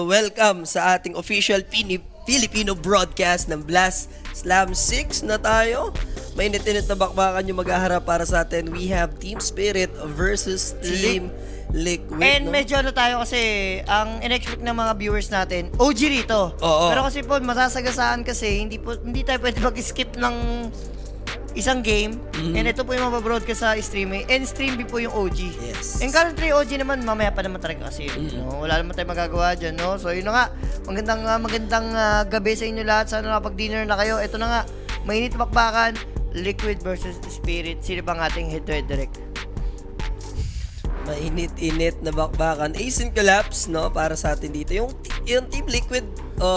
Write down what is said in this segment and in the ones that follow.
welcome sa ating official Filipino broadcast ng Blast Slam 6 na tayo. Mainit-init na bakbakan yung maghaharap para sa atin. We have Team Spirit versus Team Liquid. And medyo tayo kasi, ang in-expect ng mga viewers natin, OG rito. Oo. Pero kasi po, masasagasaan kasi, hindi tayo pwede mag-skip ng isang game. And ito po yung mababroadcast sa streaming. And stream po yung OG. Yes. And currently OG naman, mamaya pa naman talaga kasi. No? Wala naman tayo magagawa dyan. No? So yun na nga, magandang gabi sa inyo lahat. Sana nakapag-dinner na kayo. Ito na nga, mainit bakbakan, Liquid versus Spirit. Sino bang ating head-to-head direct? Mainit-init na bakbakan. Ace and collapse, no? Para sa atin dito. Yung Team Liquid,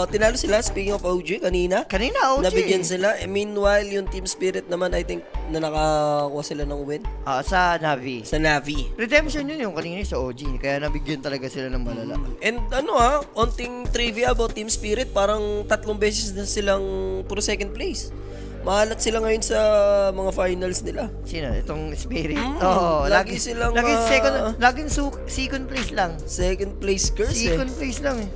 tinalo sila, speaking of OG, kanina. Kanina, OG. Nabigyan sila. Meanwhile, yung Team Spirit naman, I think, na nakakuha sila ng win. Sa Navi. Sa Navi. Redemption yun yung kanina sa OG. Kaya nabigyan talaga sila ng malala. And onting trivia about Team Spirit, parang 3 beses na silang puro second place. Mahalat sila ngayon sa mga finals nila. Sino? Itong Spirit? Oo. Lagi silang, Laging second place lang. Second place curse Second place lang eh.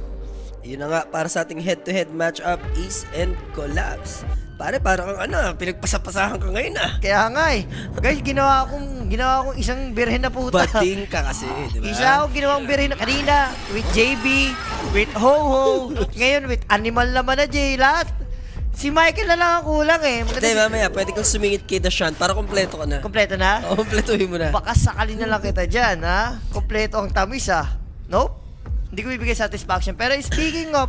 Yun na nga, para sa ating head-to-head matchup, Ace and Collapse. Parang pinagpasapasahan ka ngayon Kaya nga eh. Guys, ginawa kong isang birhen na puta. Bating ka kasi, di ba? Isa akong ginawang birhen na kanina. With JB, with Ho-Ho. Ngayon with Animal naman na Jay. Lahat. Si Michael na lang ang kulang eh. Hindi, mamaya, pwede kang sumingit kay Dashan para kompleto ka na. Kompleto na? Oo, kompletuhin mo na. Baka sakali na lang kita dyan, ha? Kompleto ang tamis, ha? Nope. Hindi ko bibigay satisfaction. Pero speaking of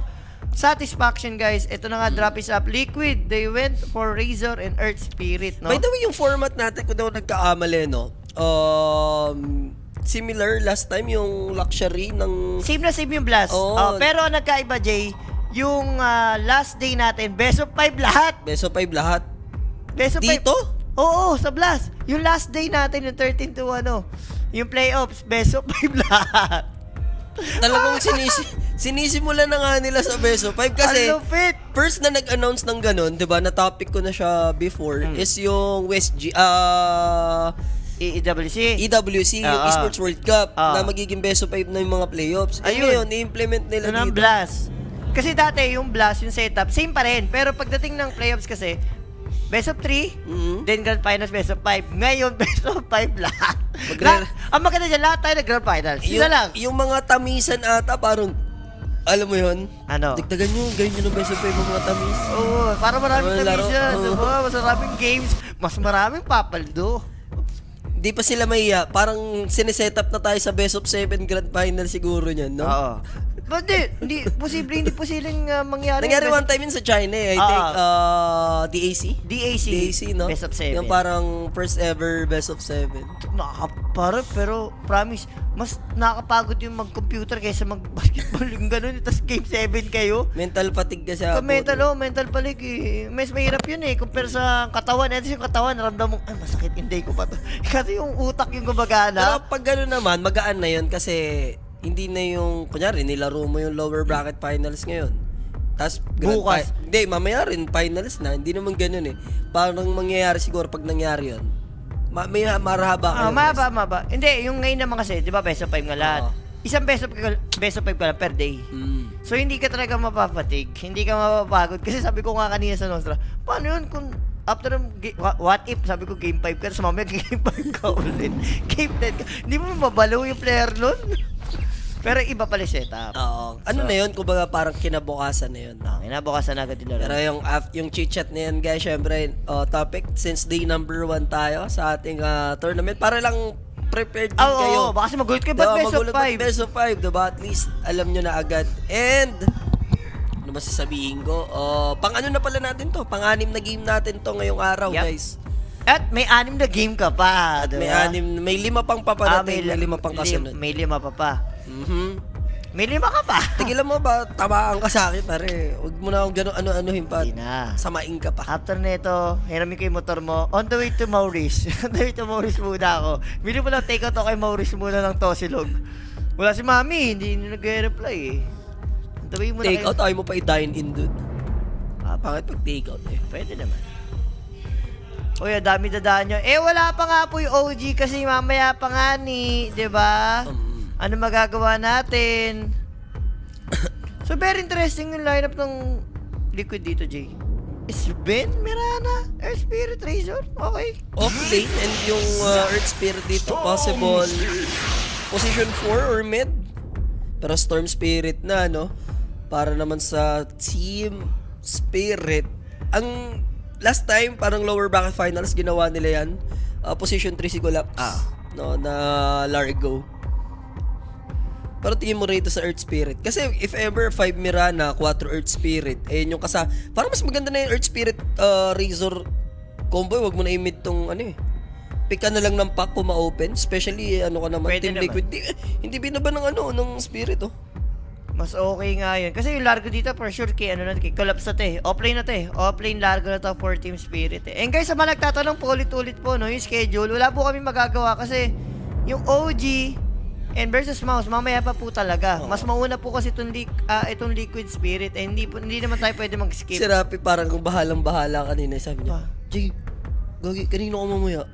satisfaction, guys, ito na nga, drop is up. Liquid, they went for Razor and Earth Spirit, no? By the way, yung format natin, kung daw nagkaamali, no? Similar last time, yung luxury ng... Same na same yung blast. Oo. Pero ang nagkaiba, Jay, yung last day natin, best of 5 lahat. Best of 5 lahat. Best of 5. Dito? Oo, sa blast. Yung last day natin, yung 13 to yung playoffs, best of 5 lahat. Talagang sinisimulan na nga nila sa best of 5 kasi Ang lupit. first na nag-announce ng ganun, 'di ba? Na topic ko na siya before is yung EWC, yung Esports World Cup na magiging best of 5 na yung mga playoffs. Ayun, ngayon i-implement nila Yun ang dito. blast. Kasi dati yung blast, yung setup, same pa rin. Pero pagdating ng playoffs kasi, best of 3, then grand finals, best of 5. Ngayon, best of 5 lahat. Ang maganda dyan, lahat tayo na grand finals. Sila lang. Yung mga tamisan ata, parang, alam mo yun? Ano? Dagdagan nyo, gawin nyo ng best of 5 yung mga tamis. Oo, para maraming Laro. tamis yan. Diba? Mas maraming games, mas maraming papaldo. Di pa sila mahiya. Parang sineset up na tayo sa best of 7 grand final siguro niyan, no? Oo. But hindi posibleng mangyari. Nangyari one time yun sa China I think, DAC, no? Best of 7. Yung parang first ever best of 7. Nakakaparap, pero promise, mas nakakapagod yung mag-computer kaysa mag-basketball yung gano'n. Tapos game 7 kayo. Mental fatigue kasi ako. Mental palik eh. Mas mahirap yun eh. Compare sa katawan. Ito yung katawan, naramdam mo, ay masakit, hindi ko pa to. Kasi yung utak yung gumagana. Pero pag gano'n naman, magaan na yun kasi hindi na yung, kunyari, nilaro mo yung lower bracket finals ngayon. Tapos, bukas. Hindi, mamaya rin, finals na. Hindi naman ganun eh. Parang mangyayari siguro pag nangyari yun. May marahaba kayo. Maba. Hindi, yung ngayon naman kasi, di ba, best of 5 nga lahat. Isang best of 5 ka lang per day. So, hindi ka talaga mapapatig. Hindi ka mapapagod. Kasi sabi ko nga kanina sa Nostra, paano yun kung after what if, sabi ko game 5 ka, tapos mamaya game 5 ka ulit. Game 10 ka. Hindi mo mabalaw yung player nun. Pero iba pala setup. Oo. Ano na yun? Kumbaga parang kinabukasan na yun. Kinabukasan agad yung laro. Pero yung chit-chat na yan, guys, syempre, topic, since day number 1 tayo sa ating tournament, para lang prepared din kayo. Oo, baka kasi magulit kayo, ba't best of 5? Best of 5, diba? At least, alam nyo na agad. And, ano masasabihin ko? Pang-ano na pala natin to? Pang-anim na game natin to ngayong araw, guys. At may 6 na game ka pa, diba? May 5 pang paparating, may 5 pang kasunod. May 5 pa. May 5 ka pa. Tigilan mo ba, tamaan ka sa akin, pare. Huwag mo na akong gano'n ano-anuhin pa. Hindi na. Samain ka pa. After nito, hiramin ko yung motor mo. On the way to Maurice. On the way to Maurice muna ako. Bili mo lang take out ako kay Maurice muna ng Tosilog. Wala si Mami, hindi nag-reply eh. On the way muna Take out, ayaw mo pa i-dine in dun. Bakit pag take out eh? Pwede naman. Uy, dami dadaan nyo. Wala pa nga po yung OG kasi mamaya pa nga ni, di ba? Ano magagawa natin? So, very interesting yung lineup ng Liquid dito, Jay. Sven, Mirana, Earth Spirit, Razor. Okay. Off-lane and yung Earth Spirit dito possible position 4 or mid. Pero Storm Spirit na, no? Para naman sa Team Spirit. Ang last time, parang lower bracket finals, ginawa nila yan. Position 3 si Gulaps. No, na Largo. Pero tingin mo rito sa Earth Spirit. Kasi if ever 5 Mirana, 4 Earth Spirit, eh yung parang mas maganda na yung Earth Spirit Razor combo. Wag mo na i-mid tong pick ka na lang ng pack kung ma-open. Especially ano ka naman, Pwede Team naman. Liquid. Hindi binaba ng Spirit Mas okay nga yun. Kasi yung Largo dito, for sure, kay collapse na to eh. Offlane na to eh. Offlane Largo na to for Team Spirit eh. And guys, sa mga nagtatanong po ulit-ulit po, no, yung schedule, wala po kami magagawa kasi yung OG and versus Mouse, mamaya pa po talaga. Mas mauna po kasi itong Liquid Spirit eh. Hindi naman tayo pwede mag-skip. Si Rapi parang kung bahalang-bahala kanina. Sabi niya, Jay, gagi, kanino ka mamaya?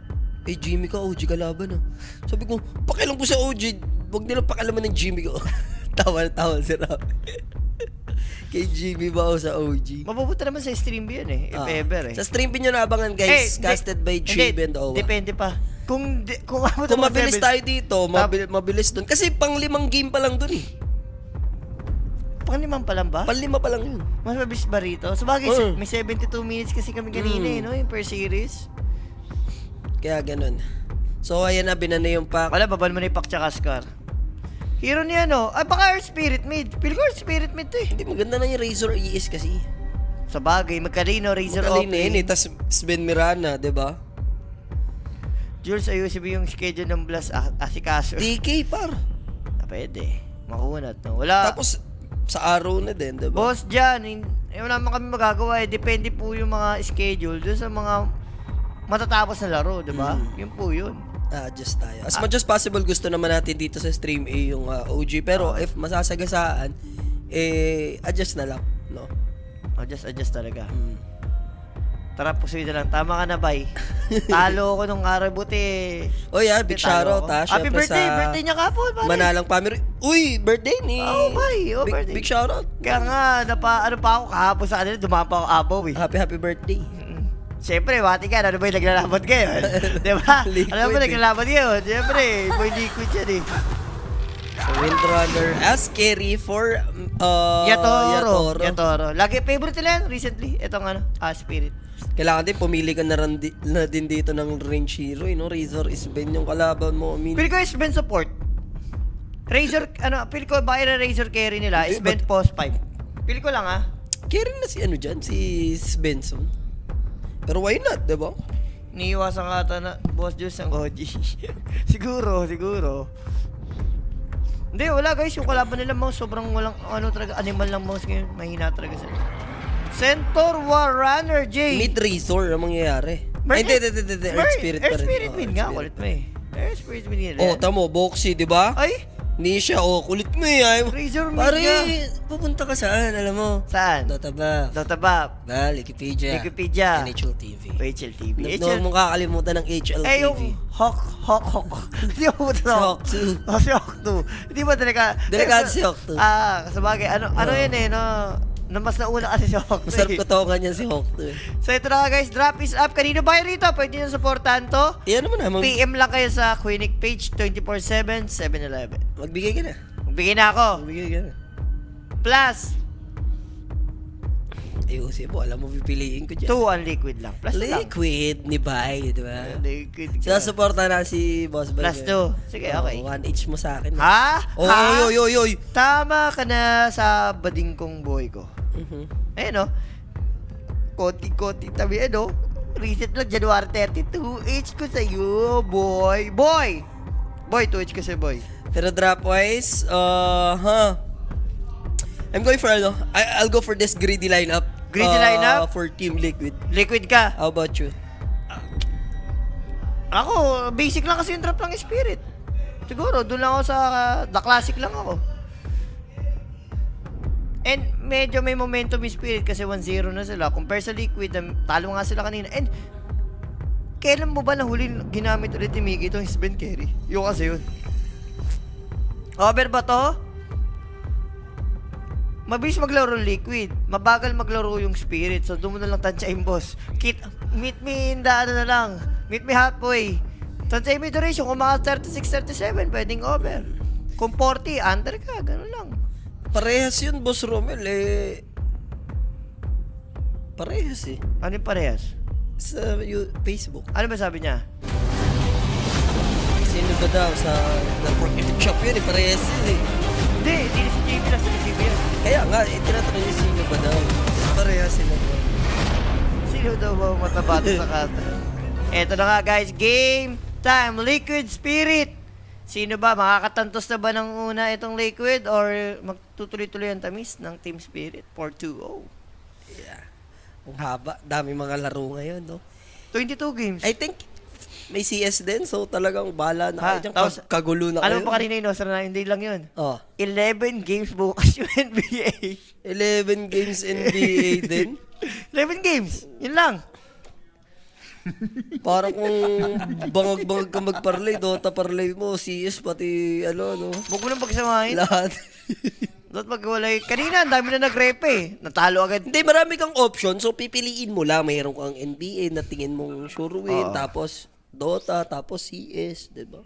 Eh, Jimmy ka, OG ka laban Sabi ko, pakialam ko sa OG. Huwag nilang pakialaman ng Jimmy ko. Tawa-tawa si Rapi. Kay Jimmy ba o sa OG? Mapupunta naman sa stream yun eh. If ever eh. Sa stream nyo naabangan guys, casted by JB and Owa. Depende pa. Kung Kung mabilis tayo dito, mabilis dun. Kasi pang 5 game pa lang dun eh. Pang-5 pa lang ba? Pang 5 pa lang yun. Mas mabilis ba rito? So bagay, may 72 minutes kasi kami kanina eh, no? Yung per series. Kaya ganun. So ayan na, binana yung pack. Wala, babal mo na yung Pak tsaka Scar. Hero niya, no? Ay, baka Earth Spirit mid. Feel ko Earth Spirit mid to eh. Hindi, maganda na yung Razor ES kasi. Sa bagay, magkalino, Razor Magkalin OP. na yun eh. Tas Sven Mirana, diba? Jules, ayusin mo yung schedule ng Blast asikaso. DK par. Pwede. Makunat, no? Wala. Tapos sa araw na din, diba? Boss dyan, wala naman kami magagawa eh. Depende po yung mga schedule doon sa mga matatapos na laro, diba? Yun po yun. Adjust tayo. As much as possible, gusto naman natin dito sa Stream A yung OG. Pero if masasagasaan, adjust na lang, no? Adjust talaga. Tara, pusoy na lang. Tama ka na, bay. Talo ako nung araw. Buti. Oh yeah, big shoutout ha. Happy Syempre birthday. sa Birthday niya kapon, pare. Manalang family. Uy, birthday ni... Oh, bay. Oh, birthday. Big shoutout. Kaya nga, ano pa ako kahapon sa kanila. Dumapa ako abaw eh. Happy birthday. Siyempre, bati ka. Ano ba yung naglalaban ngayon? Diba? Liquid Ano ba eh. naglalaban ngayon? Siyempre, boy liquid yan eh. So, Windrunner as carry for Yatoro. Lagi, favorite nila yan recently. Itong Spirit. Kailangan din pumili ka na din dito ng range hero, no? Razor is Ben yung kalaban mo. I mean, Pili ko is Ben support. Razor, pili ko ba yung Razor carry nila? Is Ben post 5. Pili ko lang carry na si dyan, si Benson. Pero why not, diba? Niiwasan ka ata na Boss Juice ng OG. siguro. Hindi, wala guys. Yung kalaban nila mouse, sobrang walang talaga, animal lang mouse ngayon. Mahina talaga sila. Centaur War Runner, J. Mid Razor ang mangyayari. Ay, hindi. Earth Spirit pa rin. Earth Spirit Oh, win Earth nga, Spirit kulit pa mo rin. eh. Earth Spirit win nila. Oh, tamo, Boxy, diba? Ay, Nisha, kulit mo eh. Razor mid Pare, nga. pupunta ka saan, alam mo? Saan? Dota ba? Dota Bab. Wikipedia. Wikipedia. NHL TV. Rachel TV. Huwag mong kakalimutan ng HL Eh, yung TV. Hawk. Hindi ako pumunta Si Hawk 2. Oh, si Hawk 2. Hindi ba talaga? Delikado si Hawk 2. Sabagay, ano yun eh, no? Mas nauna kasi si Hawk 2. Masarap kotongan yan si Hawk 2 eh. So ito na nga guys, drop is up. Kanino ba yun rito? Pwede nyo supportan to. Iyan naman naman. PM lang kayo sa Quinic page, 24/7, 7-Eleven. Magbigay ka na. Magbigay na ako. Magbigay ka na. Plus, Ayusin mo, alam mo pipiliin ko dyan. 2 on liquid lang. Plus 2 lang. Liquid ni Bay, di ba? Liquid. Sinasuporta na si Boss Bay. Plus 2. Sige, okay. 1 each mo sa akin. Ha? Oy. Tama ka na sa bading kong boy ko. Ayun, no? Konti-konti tabi, Reset lang, January 32. H ko sa'yo, boy. Boy, 2H ko sa'yo, boy. Pero drop-wise, I'm going for I'll go for this greedy lineup. Greedy lineup? For Team Liquid. Liquid ka. How about you? Ako, basic lang kasi yung drop ng Spirit. Siguro, doon lang ako sa The Classic lang ako. And medyo may momentum yung Spirit kasi 1-0 na sila. Compare sa Liquid, talo nga sila kanina. And kailan mo ba nahuli ginamit ulit ni Miggy itong Sven Carry? Yung kasi yun. Over ba to? mabilis maglaro Liquid. Mabagal maglaro yung Spirit. So, doon mo na lang tansyahin, boss. Meet me in the ano na lang. Meet me halfway. Tansyahin mo yung duration. Kung mga 36, 37, pwedeng over. Kung 40, under ka. Ganun lang. Parehas yun, Boss Romel, eh. Parehas eh. Ano yung parehas? Sa Facebook. Ano ba sabi niya? Sino ba daw sa Pork Shop yun eh, parehas yun eh. Hindi na si JB lang. Si JB yan. Kaya nga, tinatanong niya sino ba daw. Parehas sila bro. Sino daw ba mataba sa kata? Eto na nga guys, game time, Liquid Spirit. Sino ba? Makakatantos na ba ng una itong Liquid or magtutuloy-tuloy ang tamis ng Team Spirit? 4-2-0. Yeah. Ang haba, dami mga laro ngayon, no? 22 games. I think may CS din, so talagang bala na kayo dyan. Tapos, Kagulo na kayo. ano pa kanina yun? Na hindi lang yun. Oh. 11 games bukas yung NBA. 11 games NBA din. 11 games. Yun lang. Parang kung bangag-bangag ka mag-parlay, Dota parlay mo, CS pati ano, no? Huwag mo nang pagsamahin. Lahat. Dapat magwalay. Kanina, ang dami na nag-rep eh. Natalo agad. Hindi, marami kang option, so pipiliin mo lang. Mayroon kang NBA na tingin mong sure win, tapos Dota, tapos CS, diba?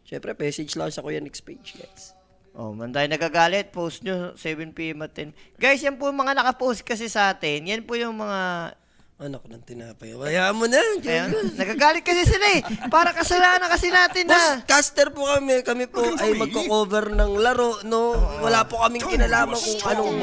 Siyempre, message lang sa Kuya Nick's page, guys. Oh, man tayo nagagalit. Post nyo 7 p.m. at 10. Guys, yan po yung mga nakapost kasi sa atin. Yan po yung mga... Anak ng tinapay. Hayaan mo na. Ayan, nagagalit kasi sila eh. Para kasalanan kasi natin Boss, na. caster po kami. Kami po ay magko-cover ng laro, no? Wala po kaming kinalaman kung anong...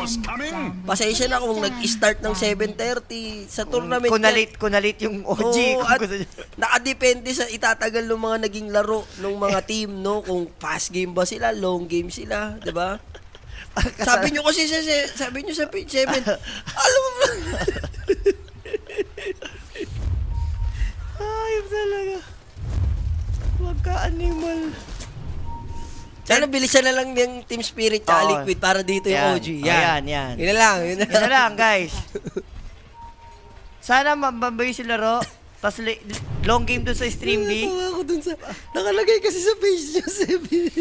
Pasensya na kung nag-start ng 7:30 sa tournament. Kunalit yung OG. Oo, Kung at gusto nyo. nakadepende sa itatagal ng mga naging laro ng mga team, no? Kung fast game ba sila, long game sila, di ba? Sabi nyo kasi sabi nyo sa page 7, alam mo ba? Ayop talaga. Huwag ka animal. Sana bilisan na lang yung Team Spirit at Oo. Liquid para dito yung Yan. OG. Yan, yan. Yun na lang, yun na Yan na lang. lang, guys. Sana mababay yung laro. Tapos long game dun sa stream B. Natawa ako dun sa, nakalagay kasi sa page nyo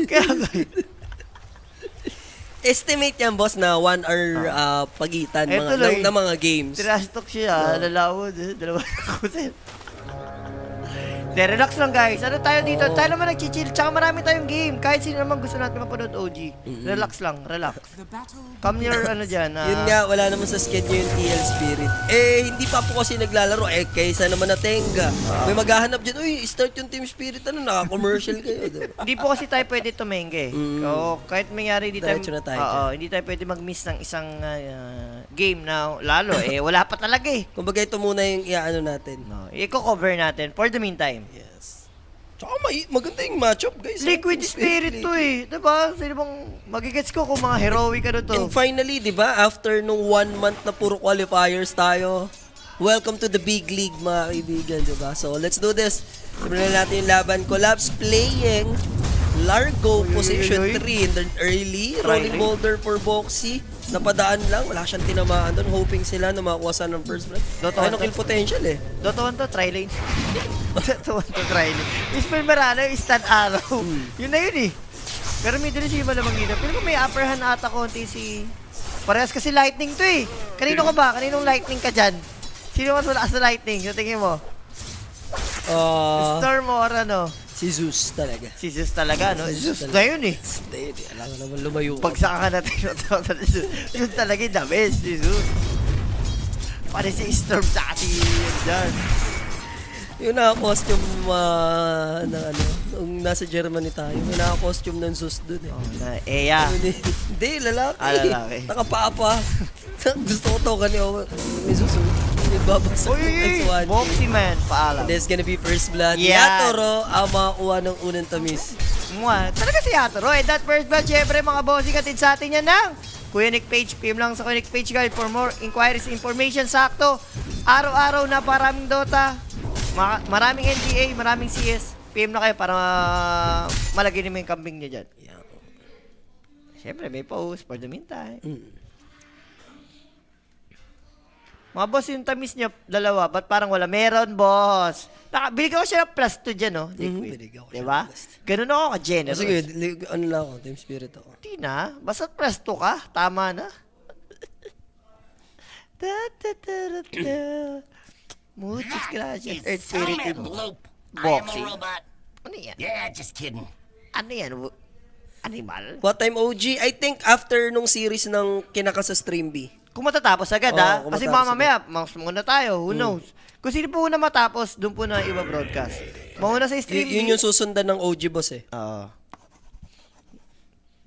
7. Kaya, Estimate yan, boss, na 1 hour pagitan Eh, mga, tuloy. ng mga games. trash talk siya. Lalawod. Dalawa na kusin. De, relax lang guys. Ano tayo dito? Tayo naman nag-chill. Tsaka marami tayong game. Kahit sino naman gusto natin mapanood OG. Relax lang. Relax. Come your ano dyan. Yun nga, wala naman sa schedule yung TL Spirit. Eh, hindi pa po kasi naglalaro. Eh, kaysa naman na Tenga. May maghahanap dyan, uy, start yung Team Spirit, ano, naka-commercial kayo. Diba? Hindi po kasi tayo pwede tumengge. So, kahit mangyari, hindi tayo, Diretso na tayo hindi tayo pwede mag-miss ng isang game na lalo. Wala pa talaga eh. Kumbaga, ito muna yung iaano natin. No, i-cover natin for the meantime. Yes. Tsaka maganda yung matchup, guys. Liquid Team Spirit to eh. Diba? Sino bang magigets ko kung mga heroic ano to? And finally, di ba, after nung 1 month na puro qualifiers tayo, welcome to the big league, mga kaibigan, di ba? So, let's do this. Simulan natin yung laban. Collapse playing Largo, position 3 in the early. Rolling boulder for Boxy. Napadaan lang, wala siyang tinamaan doon. Hoping sila na makakuha sa ng first blood. Ano kill potential eh. Dota 1 to, try lane. Dota 1 to, try lane. Ismael Marano, instant arrow. Yun na yun eh. Pero may din si malamang yun. Pero kung may upper hand ata konti si... Parehas kasi lightning to eh. Kanino ka ba? Kaninong lightning ka dyan? Sino mas malakas na lightning? Sa tingin mo? Storm or ano? Si Zeus talaga. Si Zeus talaga, no? Si Zeus Zeus na yun eh. Hindi, alam mo naman lumayo. Pagsaka natin yun talaga yung the best, si Zeus. Pare si Storm sa si dyan. Yung naka-costume na ano, nung nasa Germany tayo, may naka-costume ng Zeus dun eh. Oh, na Eya. Hindi, lalaki. Lalaki. Nakapapa. Gusto ko to kanina. May Zeus. Babagsak Uy, ng next one. Boxy man, paalam. And there's gonna be first blood. Yeah. Yatoro ang makakuha ng unang tamis. Talaga si Yatoro. That first blood, syempre mga bossing atid sa atin yan ng Kuya Nick Page. PM lang sa Kuya Nick Page guys for more inquiries, information, sakto. Araw-araw na maraming Dota, maraming NBA, maraming CS. PM na kayo para malagay mo yung kambing niya dyan. Yeah. Syempre may post for the meantime. Mga boss, yung tamis niya, dalawa, ba't parang wala? Meron, boss. Binigyan ko siya ng plus 2 dyan, no? Liquid. Binigyan ko siya Diba? ng plus Ganun ako ka-generous. Sige, ano lang ako, Team Spirit ako. Hindi na. Basta plus 2 ka, tama na. Muchas gracias, You Earth son Spirit of a Team. bloop. I am Boxing. a robot. Ano yan? Yeah, just kidding. Ano yan? Animal? What time OG? I think after nung series ng kinaka sa Stream B. Kung matatapos agad, Oo, ha? kung Kasi matatapos mamaya, mas muna tayo. Who knows? Kung sino po una matapos, doon po na iba broadcast. Mauna sa stream. Yun yung susundan ng OG boss eh. Oo.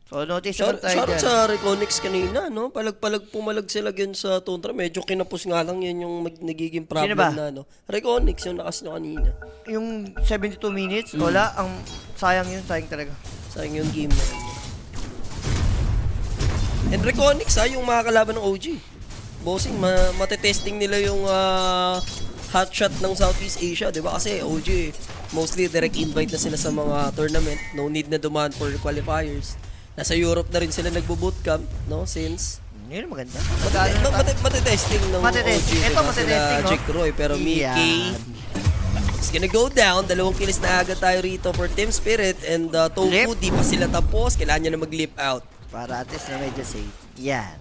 So, notice Shout, naman tayo shout dyan. sa Reconix kanina, no? Palag-palag pumalag sila yan sa Tuntra. Medyo kinapos nga lang yan yung nagiging problem Sino ba? na, no? Reconix, yung nakas nyo kanina. Yung 72 minutes, wala. Ang sayang yun, sayang talaga. Sayang yung game na yun. And Reconix, yung mga kalaban ng OG. Bossing, matetesting nila yung hotshot ng Southeast Asia, di ba? Kasi OG, mostly direct invite na sila sa mga tournament. No need na dumaan for qualifiers. Nasa Europe na rin sila nagbo-bootcamp, no? Since Yun ang maganda. matetesting ng Matetesting. OG. Ito, matetesting, no? Jake Roy, pero Mickey is gonna go down. 2 kills na agad tayo rito for Team Spirit. And Tofu, Lip. di pa sila tapos. Kailangan niya na mag-lip out. Para at least na medyo safe. Yan.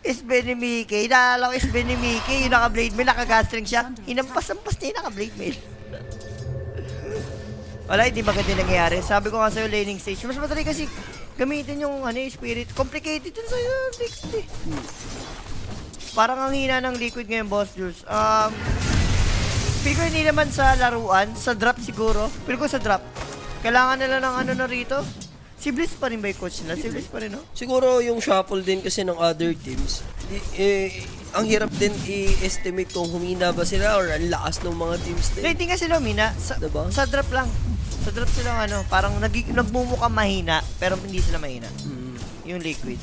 Isbe ni Mickey. Naalala ko Isbe ni Mickey. Yung naka-blade mail, naka-gastring siya. Hinampas-ampas niya yung naka-blade mail. Wala, hindi maganda yung nangyayari. Sabi ko nga sa'yo, laning stage. Mas madali kasi gamitin yung spirit. Complicated yun sa'yo. Liquid eh. Parang ang hina ng liquid ngayon, Boss Jules. Feel ko hindi naman sa laruan. Sa drop siguro. Feel ko sa drop. Kailangan nila ng ano na rito. Si Bliss pa rin ba yung coach nila? Si Bliss pa rin, no? Siguro yung shuffle din kasi ng other teams. Ang hirap din i-estimate kung humina ba sila or ang lakas ng mga teams din. Hindi nga sila umina. Diba? Sa drop lang. Sa drop sila parang nagmumukhang mahina, pero hindi sila mahina. Yung liquid.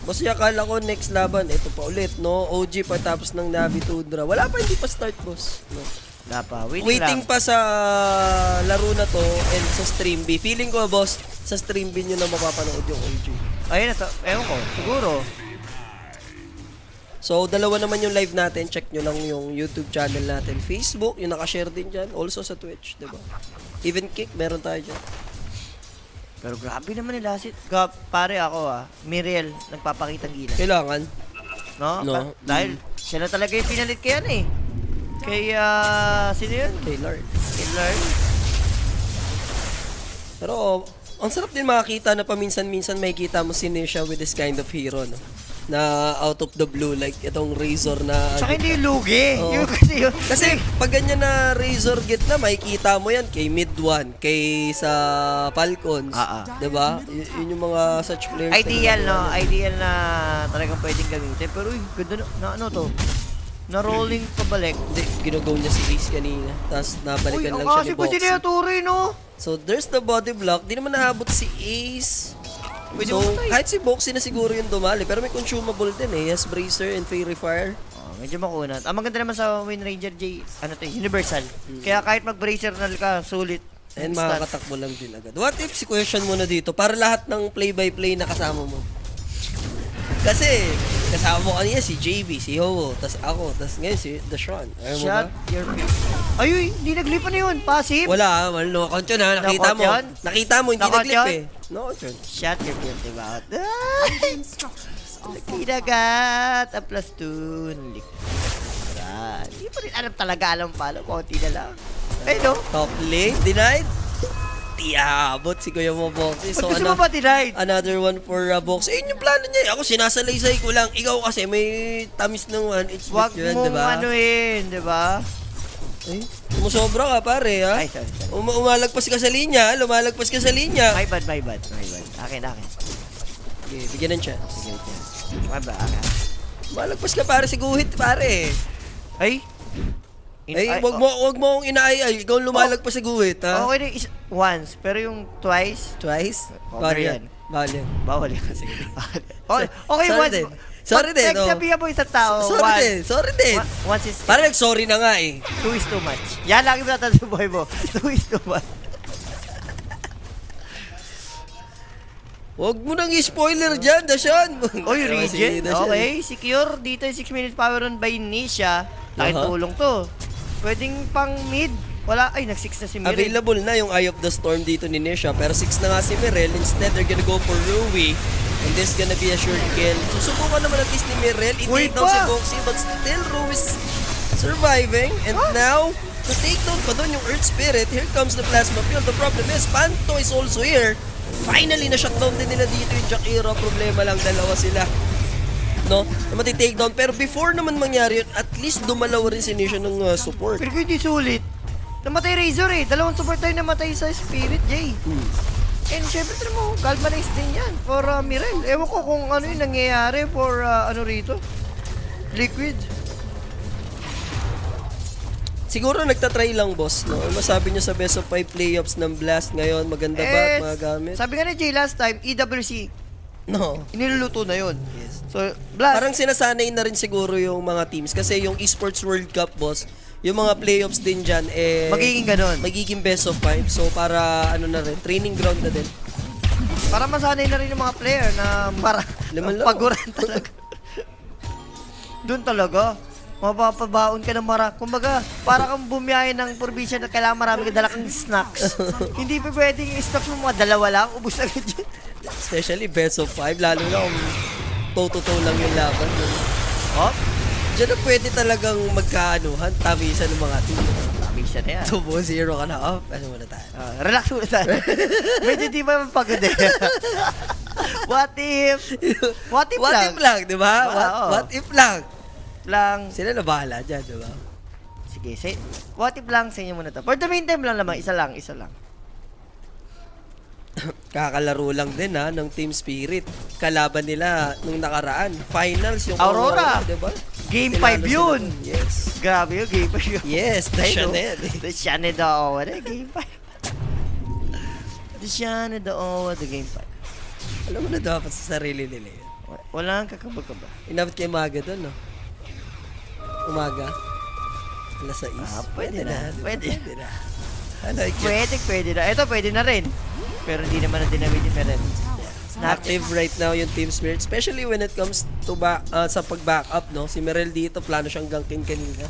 Basta akala ko next laban, ito pa ulit, no? OG pa tapos ng Navi Tundra. Wala pa, hindi pa start, boss. No? Wala pa. Waiting lang. pa sa laro na to and sa Stream B. Feeling ko, boss, sa Stream B nyo na mapapanood yung OG. Ayun na to. Ewan ko. Siguro. So, dalawa naman yung live natin. Check nyo lang yung YouTube channel natin. Facebook, yung nakashare din dyan. Also sa Twitch, diba? Even Kick, meron tayo dyan. Pero grabe naman nila. Pare ako Miriel, nagpapakitang gila. Kailangan. No? No. Dahil siya na talaga yung pinalit kay ano eh. Kay, sino yun? Kay Lord. Kay Lord. Pero, ang sarap din makakita na paminsan-minsan may kita mo si Nisha with this kind of hero, no? Na out of the blue, like itong Razor na... Tsaka hindi yung lugi. Oo. Yung kasi yun. Kasi pag ganyan na Razor get na, makikita mo yan kay Mid 1, kay sa Falcons, diba? Yun yung mga such players. Ideal, no? Ideal na talagang pwedeng gamitin. Pero, uy, ganda na ano to? Na rolling pabalik. Hindi, ginagaw niya si Ace kanina. Tapos nabalikan lang siya Kasi ni pa si Boxy. Turi, no? So, there's the body block. Di naman naabot si Ace. Pwede So, mamatay. kahit si Boxy na siguro yung dumali. Pero may consumable din eh. Yes, Bracer and Fairy Fire. Medyo makunat. Ang maganda naman sa Wind Ranger J, universal. Kaya kahit mag-bracer na ka, sulit. And Instant. makakatakbo lang din agad. What if si question mo na dito para lahat ng play-by-play na kasama mo? Kasi, kasama mo kanina si JB, si Ho, tas ako, tas ngayon si Deshaun. Ayaw mo ba? Shot your Ay, hindi naglipa na yun. Passive. Wala, no account yun ha. Nakita No mo. account yun? Nakita mo, hindi No account naglip yun? eh. No account yun. Shot your guilty mouth. Ay! Kinagat. A plus 2. Hindi pa rin alam talaga. Alam pa. Konti na lang. Ay, no? Top lane, denied. Tiabot si Kuya mo, Boxy. So, So, gusto mo ba denied? another one for Boxy. Yun yung plano niya. Ako, sinasalaysay ko lang. Ikaw kasi may tamis ng 1 HP Huwag yun, mong diba? anuin, di ba? Ay, sumusobra ka, pare, ha? Ay, sorry. Umalagpas ka sa linya, lumalagpas ka sa linya. My bad. Akin. Okay, bigyan ng chance. My bad, akin. Malagpas ka, pare, si Guhit, pare. Ay? Wag mo akong inaayay. Ikaw ang lumalagpas sa Guhit, ha? Okay na once, pero yung twice, Twice? Okay Bawal yan. yan. Bawal yan. bawal yun. Sige. Okay, okay Sorry once. din. Sorry din, oh. Sabihan mo isang tao, Sorry once. din. Sorry din. Once is, Parang nag-sorry na nga eh. 2 is too much. Yan, lagi mo natin sa buhay mo. 2 is too much. Huwag mo nang i-spoiler dyan, Dashan. Oy, Regen. Dashan. Okay, secure. Dito yung 6 minutes power on by Nisha. Laking Aha. tulong to. Pwedeng pang mid. Wala, ay, nag-6 na si Mirel. Available na yung Eye of the Storm dito ni Nisha, pero 6 na nga si Mirel. Instead, they're gonna go for Rui. And this gonna be a sure kill. Susubukan naman at least ni Mirel. Uy, I-take down si pa! Boxy, but still Rui is surviving. And now, to take down pa doon yung Earth Spirit, here comes the Plasma Field. The problem is, Panto is also here. Finally, na-shutdown din nila dito yung Jakiro. Problema lang, dalawa sila. No? Na mati-take down. Pero before naman mangyari yun, at least dumalaw rin si Nisha ng support. Pero kung hindi sulit, namatay Razor eh. Dalawang support tayo namatay sa Spirit, Jay. And syempre, tira mo, galvanize din yan for Mirel. Ewan ko kung ano yung nangyayari for ano rito. Liquid. Siguro nagtatry lang, boss, no? Masabi nyo sa best of 5 playoffs ng Blast ngayon, maganda ba at mga gamit? Sabi nga ni Jay last time, EWC, No. iniluluto na yun. Yes. So, Blast, Parang sinasanay na rin siguro yung mga teams kasi yung Esports World Cup, boss, yung mga playoffs din dyan, magiging ganun. magiging best of 5. So, para, ano na rin, training ground na din. Para masanay na rin yung mga player na Laman lang. paguran talaga. Doon talaga. Mapapabaon ka ng kumbaga, para kang bumiyahe ng probinsya na kailangan marami ka dala kang snacks. Hindi pa pwedeng yung snacks mo mga dalawa lang, ubus agad yun. Especially best of 5, lalo na kung toe-to-toe lang yung laban. Oh, Diyan na pwede talagang magkaanuhan, tamisan ng mga team. misa na yan. 2-0 ka na off. Ano muna tayo? Relax muna tayo. Medyo di ba mapagod eh. What if? What if What lang? if lang, di ba? Oo. What if lang? Lang. Sila na bahala dyan, di ba? Sige, what if lang sa inyo muna to. For the meantime lang naman, isa lang. Kakalaro lang din ha, ng Team Spirit. Kalaban nila nung nakaraan. Finals yung Aurora. di ba? Game 5 Tinalo sila yun. dun. Yes. Grabe yun, game 5 yun. Yes, the Shaned. The Shaned Owa, the game 5. The Shaned Owa, the game 5. Alam mo na dapat sa sarili nila yun. Walang kakabag-kabag. Inabot kay Maga doon, no? Umaga. Alas 6. Pwede na. I like it. Pwede na. Ito, pwede na rin. Pero hindi naman ang dinamit ni Meren. Active right now yung Team Spirit, especially when it comes to sa pag-backup, no? Si Merel dito, plano siyang ganking kanina.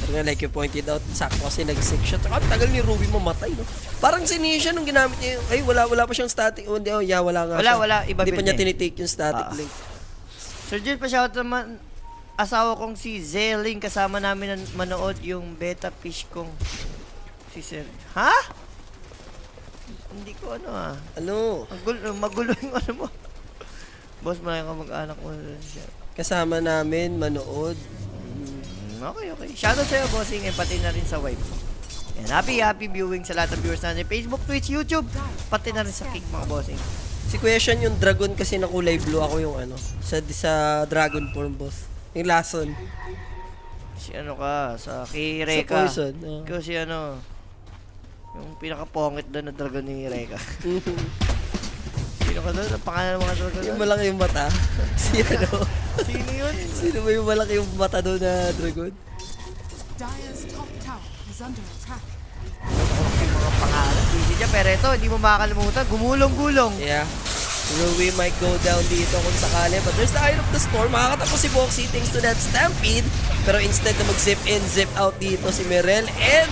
Pero nga, like you pointed out, sakto kasi nag-sick siya. Tsaka ang tagal ni Ruby mamatay, no? Parang si Nisha nung ginamit niya yung, wala pa siyang static. Oh, hindi, wala nga siya. Wala. Iba Hindi pa build niya niya. tinitake yung static link. Sir Jill, pa-shout naman asawa kong si Zeling kasama namin manood yung beta fish kong si Sir. Ha? Hindi ko Ano? Magulo yung ano mo. Boss, malaki ka mag-anak mo siya. Kasama namin, manood. Okay. Shoutout sa'yo, bossing, and pati na rin sa wife mo. And happy viewing sa lahat ng viewers natin. Facebook, Twitch, YouTube, pati na rin sa Kick, mga bossing. Si Question yung dragon kasi na kulay blue, ako yung sa dragon form, boss. Yung lason. Si ano ka, sa kay Reka. Sa poison. Ikaw si ano, yung pinaka-pongit doon na dragon ni Reka. Sino ka doon? Ang pangalan ng mga dragon Yung doon? malaki yung mata. Si ano? Sino yun? Sino ba yung malaki yung mata doon na dragon? Dire's top tower is under attack. Yung mga pangalan. Easy dyan, pero ito, hindi mo makakalimutan. Gumulong-gulong. Yeah. Rui might go down dito kung sakali. But there's the Eye of the Storm. Makakatapos si Boxy thanks to that Stampede. Pero instead na mag-zip in, zip out dito si Merel. And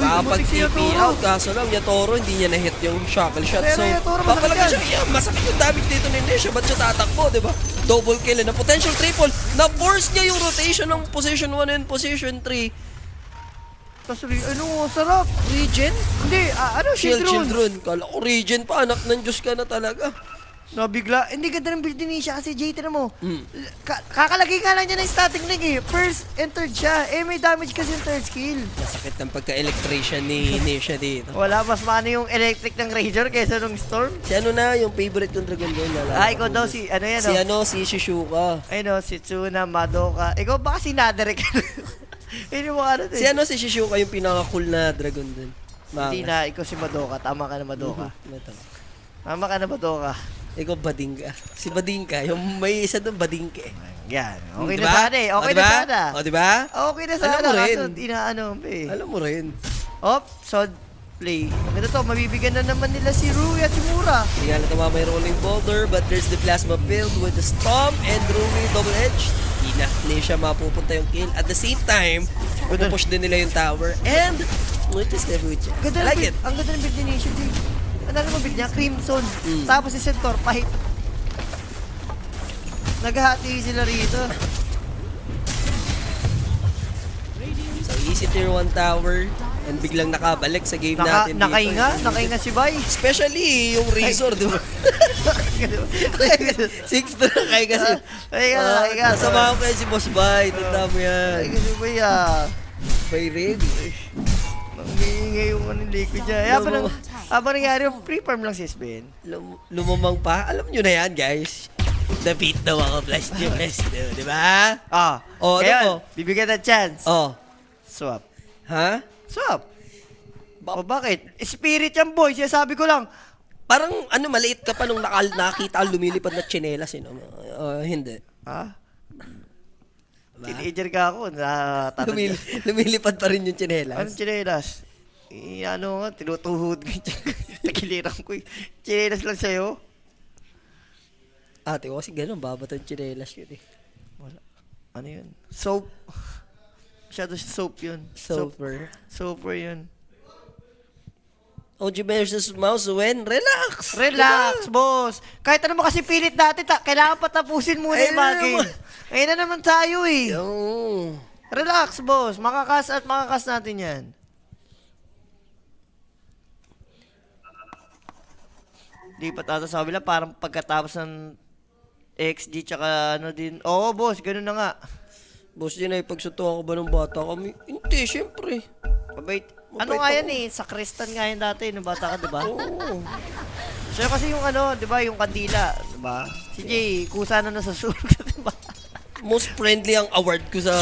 kapag bumatik si TP Yatoro. out, kaso lang, Yatoro hindi niya na-hit yung shackle shot. Pero So, Yatoro, masakit papalaga yan. siya. Yeah, masakit yung damage dito ni Nisha. Ba't siya tatakbo, di ba? Double kill na potential triple. Na-force niya yung rotation ng position 1 and position 3. Tapos, ano, sarap. Regen? Hindi, ano, Shieldrun. Children. Kala ko Regen pa, anak ng Diyos ka na talaga. Nabigla. Hindi ganda ng build ni Nisha kasi JT na mo. Mm. Kakalagay nga lang niya ng static link eh. First and third siya. May damage kasi yung third skill. Masakit ng pagka-electrician ni Nisha dito. Wala, mas maano yung electric ng Razor kaysa nung Storm. Si ano na, yung favorite kong Dragon Ball na Ikaw daw si, ano yan, Si Shishuka. si Tsuna, Madoka. Ikaw baka si Naderek. Hindi mo ano Si Shishuka yung pinaka-cool na Dragon dun. Hindi na, ikaw si Madoka. Tama ka na Madoka. Tama ka na Madoka. Ikaw Badingka. Si Badingka, yung may isa dun Badingka eh. Yan. Okay Diba? na sana eh. Okay na sana. O, diba? Okay na sana. Alam mo rin. Kaso, inaano, eh. Alam mo rin. So, play. Maganda to, mabibigyan na naman nila si Rui at si Mura. Hindi nga na tumama yung rolling boulder, but there's the plasma build with the stomp and Rumi double-edged. Hindi siya mapupunta yung kill. At the same time, pupush din nila yung tower. And, notice na Bucha. Ganda I like it. Ang ganda ng build ni Nation, dude. Ano naman build niya? Crimson. Tapos si Centaur, pahit. Naghahati sila rito. So, easy tier 1 tower. And biglang nakabalik sa game natin dito. Nakainga si Bay. Especially yung Razor, di ba? 6 na kaya kasi. Nakainga. Kasama ko yan si Boss Bay. Tanda mo yan. Nakainga si Bay Bay ready. Nangiingay yung liquid niya. Habang nangyari yung pre-farm lang si SBN. Lumamang pa. Alam nyo na yan, guys. Defeat daw ako plus nyo. Di ba? Oh, Ngayon, ano bibigyan ng chance. Oh. Swap. Ha? Swap. Bakit? Spirit yan, boy. Sinasabi ko lang. Parang maliit ka pa nung nakita ang lumilipad na tsinelas. Hindi. Teenager ka ako. Lumilipad pa rin yung tsinelas. Anong chinelas? Tinutuhod ko yung takiliran ko. Chinelas lang sa'yo. Ate ko kasi ganun, babato yung tsinelas yun eh. Wala. Ano yun? Soap. Masyado soap yun. Soaper yun. OG versus Mouse win. Relax! Relax, boss. Kahit ano mo kasi pilit dati, kailangan patapusin muna yung mga Ayun game. Ayun na naman tayo eh. Yung... Relax, boss. Makakas natin yan. Lipat ata sa kabila, parang pagkatapos ng XG tsaka ano din. Oo, boss, ganun na nga. Boss, din ay pagsutuan ko ba ng bata kami? Hindi, syempre. Mabait. Ano nga yan eh, sa Kristan nga yan dati, nung bata ka, diba? Oo. So kasi yung ano, diba, yung kandila, diba? Si Jay, kusa na nasa sulok, diba? Most friendly ang award ko sa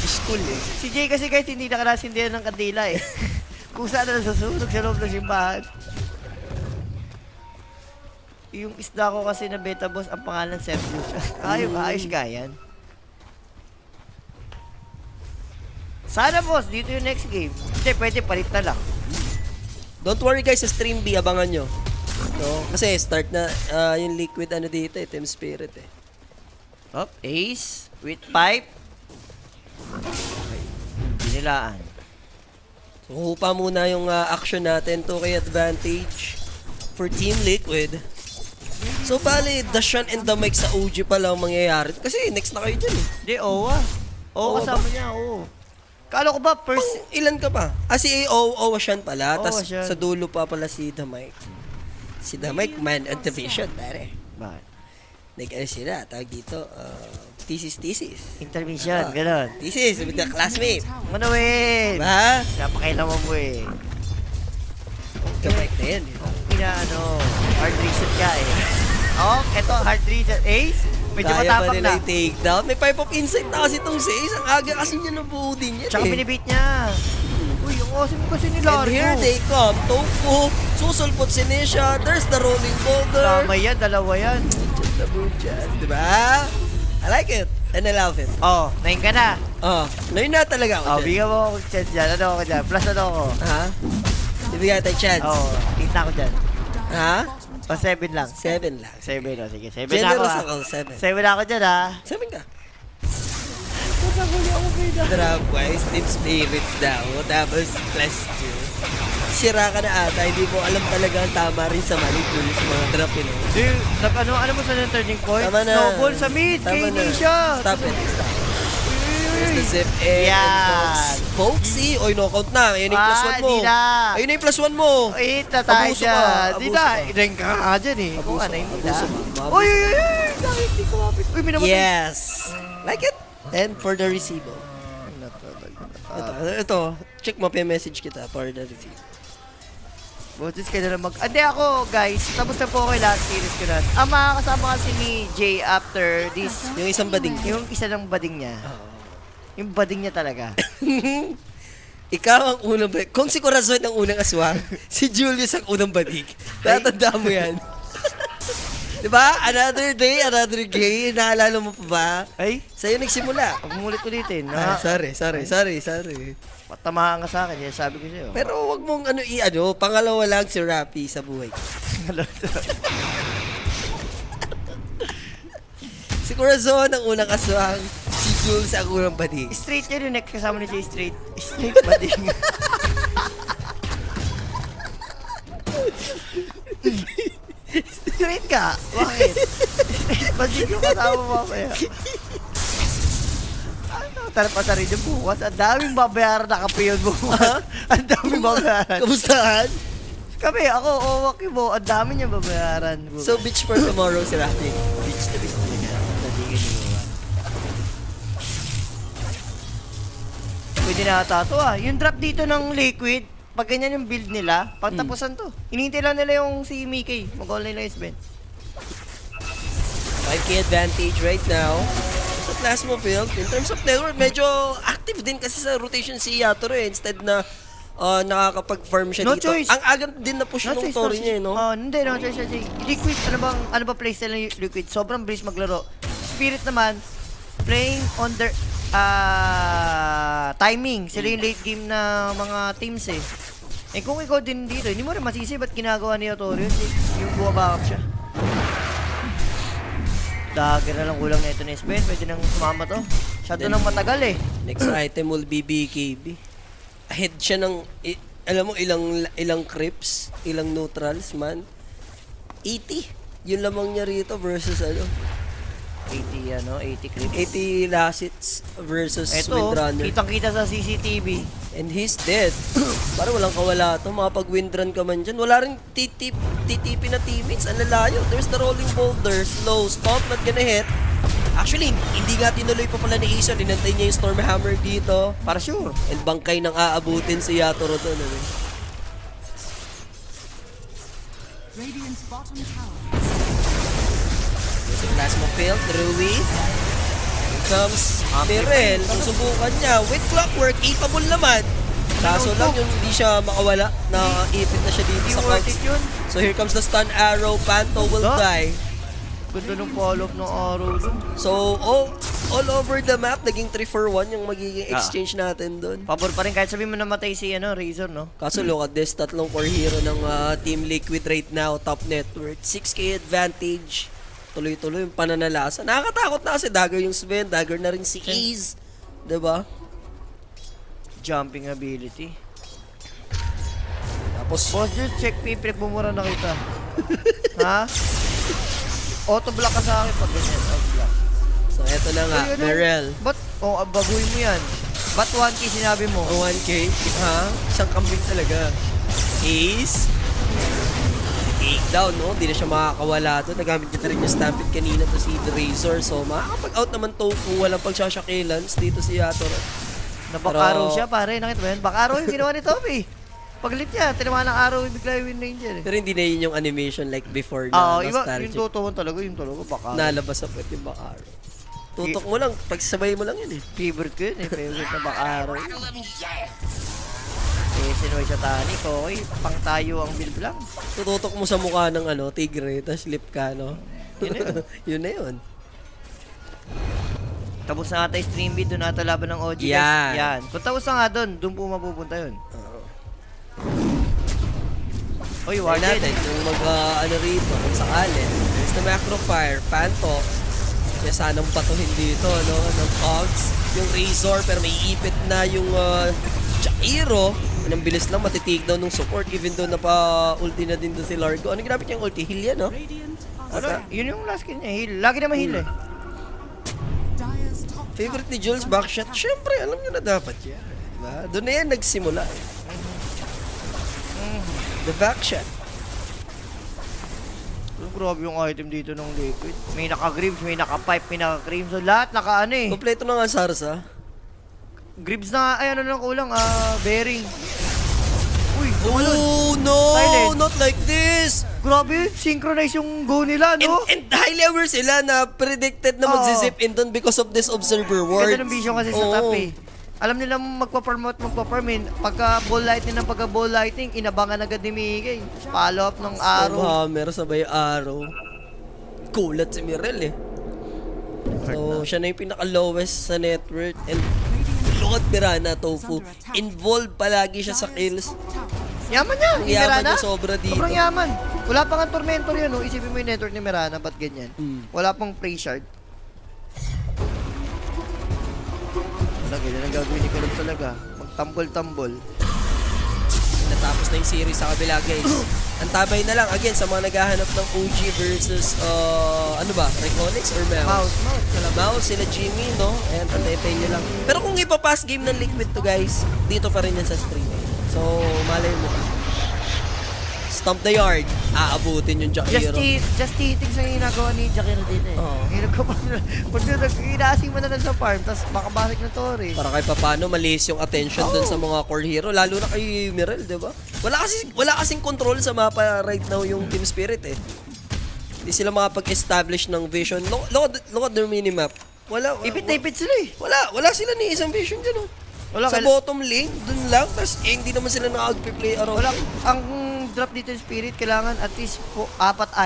school eh. Si Jay kasi guys, hindi nakalasindihan ng kandila eh. Kusa na nasa sulok sa loob ng simbahan. Yung isda ko kasi na beta boss, ang pangalan Cephus. Ayos ka yan. Sana boss, dito yung next game. Hindi, pwede palit na lang. Don't worry guys, sa stream B, abangan nyo. No? Kasi start na yung liquid dito eh, Team Spirit eh. Up, ace, with pipe. Binilaan. So, hupa muna yung action natin. 2K advantage for Team Liquid. So, bali, Dashan and the mic sa OG pa lang mangyayari. Kasi next na kayo dyan eh. Hindi, Owa. Owa kasama niya, oo. Kala ko ba, first... Ilan ka pa? Si Owa Shan pala. Owa Tapos Shan. sa dulo pa pala si The Mic. Si The Mic, man on division, pare. Bakit? Nag-ano sila, tawag dito, thesis. Intermission, gano'n. Thesis, with the classmate. Manawin! Ba? Napakailaman mo eh. Kamay na yan. Hard reset ka eh. Oh, eto, hard reset. Ace, medyo Kaya pa matapang nila na. yung takedown. May pipe of insight na kasi itong si Ace. Ang aga kasi niya nabuo din yan Tsaka eh. binibit niya. Uy, yung awesome kasi ni Largo. And here they come. Tofu, susulpot si Nisha. There's the rolling boulder. Tama yan, dalawa yan. The Buchas, diba? I like it. And I love it. Oh, nahin ka na. Ngayon na talaga ako Oh, dyan. bigyan mo ako chance dyan. Ano ako dyan? Plus ano ako? Ha? Ibigay tayo chance. Oh, 8 na ako dyan. Ha? O, 7 lang. 7 lang. 7, o. Sige, 7 na ako Generous ha. ako, 7. 7 na ako dyan ha. 7 ka. Huli ako kayo na. Drag-wise, Team Spirit daw. Tapos plus 2. Sira ka na ata. Hindi mo alam talaga ang tama rin sa mali dun sa mga drop yun. Dude, ano mo sa turning point? Tama na. Snowball sa mid. Tama KD na. siya. Stop it. Stop. There's the zip in. Yan. Folksy. Oy, knockout na. Ayun yung plus 1 mo. Di na. Ayun na yung plus 1 mo. Wait na tayo Abuso dyan. ka, Di abuso na. ka. Ilang ka nga dyan eh. Kung ano, hindi na. Abuso ka, abuso. Uy, uy, uy. Dahil di kumapit. Uy, minamatay. Yes. Like it. And for the receiver. Ito. Check mo pa yung message kita for the receiver. Butis ka na lang Hindi ako, guys. Tapos na po ako yung last series ko na. Ang makakasama kasi ni Jay after this. Yung isang bading. Yung isa ng bading niya. Yung bading niya talaga. Ikaw ang unang bading. Kung si Corazon ang unang aswang, si Julius ang unang bading. Tatandaan mo yan. Diba? Another day, another game. Naalala mo pa ba? Ay, Sa'yo nagsimula. huwag mo ulit-ulitin. Sorry. Patamaan ka sa akin, yan sabi ko sa'yo. Pero wag mong pangalawa lang si Rapi sa buhay. Si Corazon ang unang aswang, si Jules ang unang bading. Straight yan yung next kasama ni Jay Straight. Straight bading. Straight ka? Bakit? Straight bading yung kasama mo mamaya. Ano? Tara pa sa rin yung bukas. Ang daming babayaran na kapiyon mo. Ang daming babayaran. Kamustahan? Kami, ako, Owaki mo. Ang dami niya babayaran. So, beach for tomorrow si Rafi. beach to beach talaga. Natigil mo ba? Pwede na ata to ah. Yung drop dito ng liquid, pag ganyan yung build nila, pagtapusan to. Hinihintay lang nila yung si Mickey. Mag-online lang yung 5K advantage right now. Sa Plasma Field, in terms of network, medyo active din kasi sa rotation si Yatoro instead na nakakapag-farm siya No dito. choice. Ang agad din na push ng Tori niya, no? Hindi, no choice siya. Liquid, ano ba playstyle ng Liquid? Sobrang bilis maglaro. Spirit naman, playing on their timing. Sila yung late game na mga teams eh. Eh kung ikaw din dito, hindi mo rin masisi ba't ginagawa ni Otorio yung bumabackup siya. Dagger na lang kulang na ito ni Espen. Pwede nang sumama to. Shadow nang matagal eh. Next item will be BKB. Ahead siya ng, alam mo, ilang creeps, ilang neutrals, man. 80. Yun lamang niya rito versus 80 creeps. 80 Lassits versus Ito, Windrunner. kitang-kita sa CCTV. And he's dead. Para walang kawala to. Makapag-windrun ka man dyan. Wala rin TTP na teammates. Ang lalayo. There's the rolling boulder. Slow. Stop. Not gonna hit. Actually, hindi nga tinuloy pa pala ni Acer. Inantay niya yung Stormhammer dito. Para sure. And bangkay nang aabutin si Yatoro doon. Radiant's bottom tower. There's a Plasma Field. Rui. Here comes Mirel. Susubukan niya. With Clockwork, capable naman. Kaso lang yung hindi siya makawala. Naipit na siya dito Hindi sa worth counts. it yun. So here comes the stun arrow. Panto will die. Ganda ng follow-up ng araw dun. So, all over the map, naging 3-for-1 yung magiging exchange natin doon. Pabor pa rin kahit sabihin mo namatay si Razor, no? Kaso look at this, tatlong core hero ng Team Liquid right now, top network. 6K advantage. Tuloy-tuloy yung pananalasa. Nakakatakot na kasi dagger yung Sven, dagger na rin si Ace. Diba? Jumping ability. Tapos, Boss, just check me, pinagmumura na kita. Ha? Auto-block ka sa akin pag ganyan. Auto-block. so eto na nga, Merel. Ba't? Baguhin mo yan. Ba't 1K sinabi mo? 1K, ha? Isang kambing talaga. Ace. Takedown, no? Hindi na siya makakawala to. Nagamit niya na rin yung Stampede kanina to si The Razor. So, makakapag-out naman to kung walang pagsasakilans dito si Yatoro. Napaka-arrow siya, pare. Nakita mo yan? Baka-arrow yung ginawa ni Tommy. Paglit niya, tinawa ng araw, bigla yung win ranger eh. Pero hindi na yun yung animation like before na Oo, iba, nostalgic. yung totoo talaga, baka. Nalabas sa puwet yung Bakaro. Tutok mo lang, pagsabay mo lang yun eh. Favorite ko yun eh, favorite na baka-araw. Eh, sinuwi siya tani, okay, pang tayo ang build lang. Tututok mo sa mukha ng tigre, tapos lip ka, no? Yun na yun. Yun na yun. Tapos na ata yung stream bid, doon ata laban ng OG. Yan. Yan. Kung tapos na nga doon, doon po mapupunta yun. Oy, Wala Warden. natin kung rito, kung sakali. There's the macro fire, Panto. Kaya sanang batuhin dito, no? Ng Cogs. Yung Razor, pero may ipit na yung Jairo. Anong bilis lang, matitig daw nung support. Even though napa-ulti na din doon si Largo. Ano ginamit niyang ulti? Heal yan, no? Ano? Yun yung last kill niya, heal. Lagi naman heal eh. Dire's top tower. Favorite ni Jules, backshot. Siyempre, alam niyo na dapat yan. Diba? Doon na yan nagsimula. The backshot. Grabe yung item dito ng Liquid. May naka-gribs, may naka-pipe, may naka-cream. So lahat naka eh. Kompleto na nga Sarsa. Gribs na, ay ano lang kulang, bearing. Uy, Oh no! Silent. Not like this! grabe, synchronize yung go nila, no? And highly aware sila na predicted na Oo. magzizip in doon because of this observer ward. Ganda ng vision kasi sa top eh. Alam nila magpa-farm at magpa-farm eh. Pagka ball lighting ng pagka ball lighting, inabangan agad ni Mickey. Follow up ng Arrow. araw. Hammer, sabay arrow. Kulat si Mirel eh. So, siya na yung pinaka-lowest sa net worth. And look at Mirana, Tofu. Involved palagi siya sa kills. Yaman niya, Ang yung yaman Mirana. niya sobra dito. Sobrang yaman. Wala pa nga Tormentor yun, no? Isipin mo yung network ni Mirana, ba't ganyan? Wala pang Prey Shard. Wala, ganyan ang gagawin ni Kalub talaga. Magtambol-tambol. Natapos na yung series sa kabila, guys. Ang tabay na lang, again, sa mga naghahanap ng OG versus, ano ba, Reconyx or Mouse? Mouse. Mouse, sila Jimmy, no? Ayan, antay nyo lang. Pero kung ipapass game ng Liquid to, guys, dito pa rin yan sa stream. So, malay mo. Stomp the yard. Aabutin yung Jack Hero. Just cheating sa ginagawa ni Jakiro din eh. Oo. Pag inaasing mo na lang sa farm, tapos makabasik na Torre. Para kahit papano, malis yung attention dun sa mga core hero. Lalo na kay Mirel, di ba? Wala kasing control sa mapa right now yung Team Spirit eh. Hindi sila makapag-establish ng vision. Look at their minimap. Wala. Ipit na ipit sila eh. Wala sila ni isang vision dyan oh. Wala, Sa bottom lane, dun lang. Tapos hindi naman sila nakag-play around. Wala, ang drop dito yung Spirit, kailangan at least 4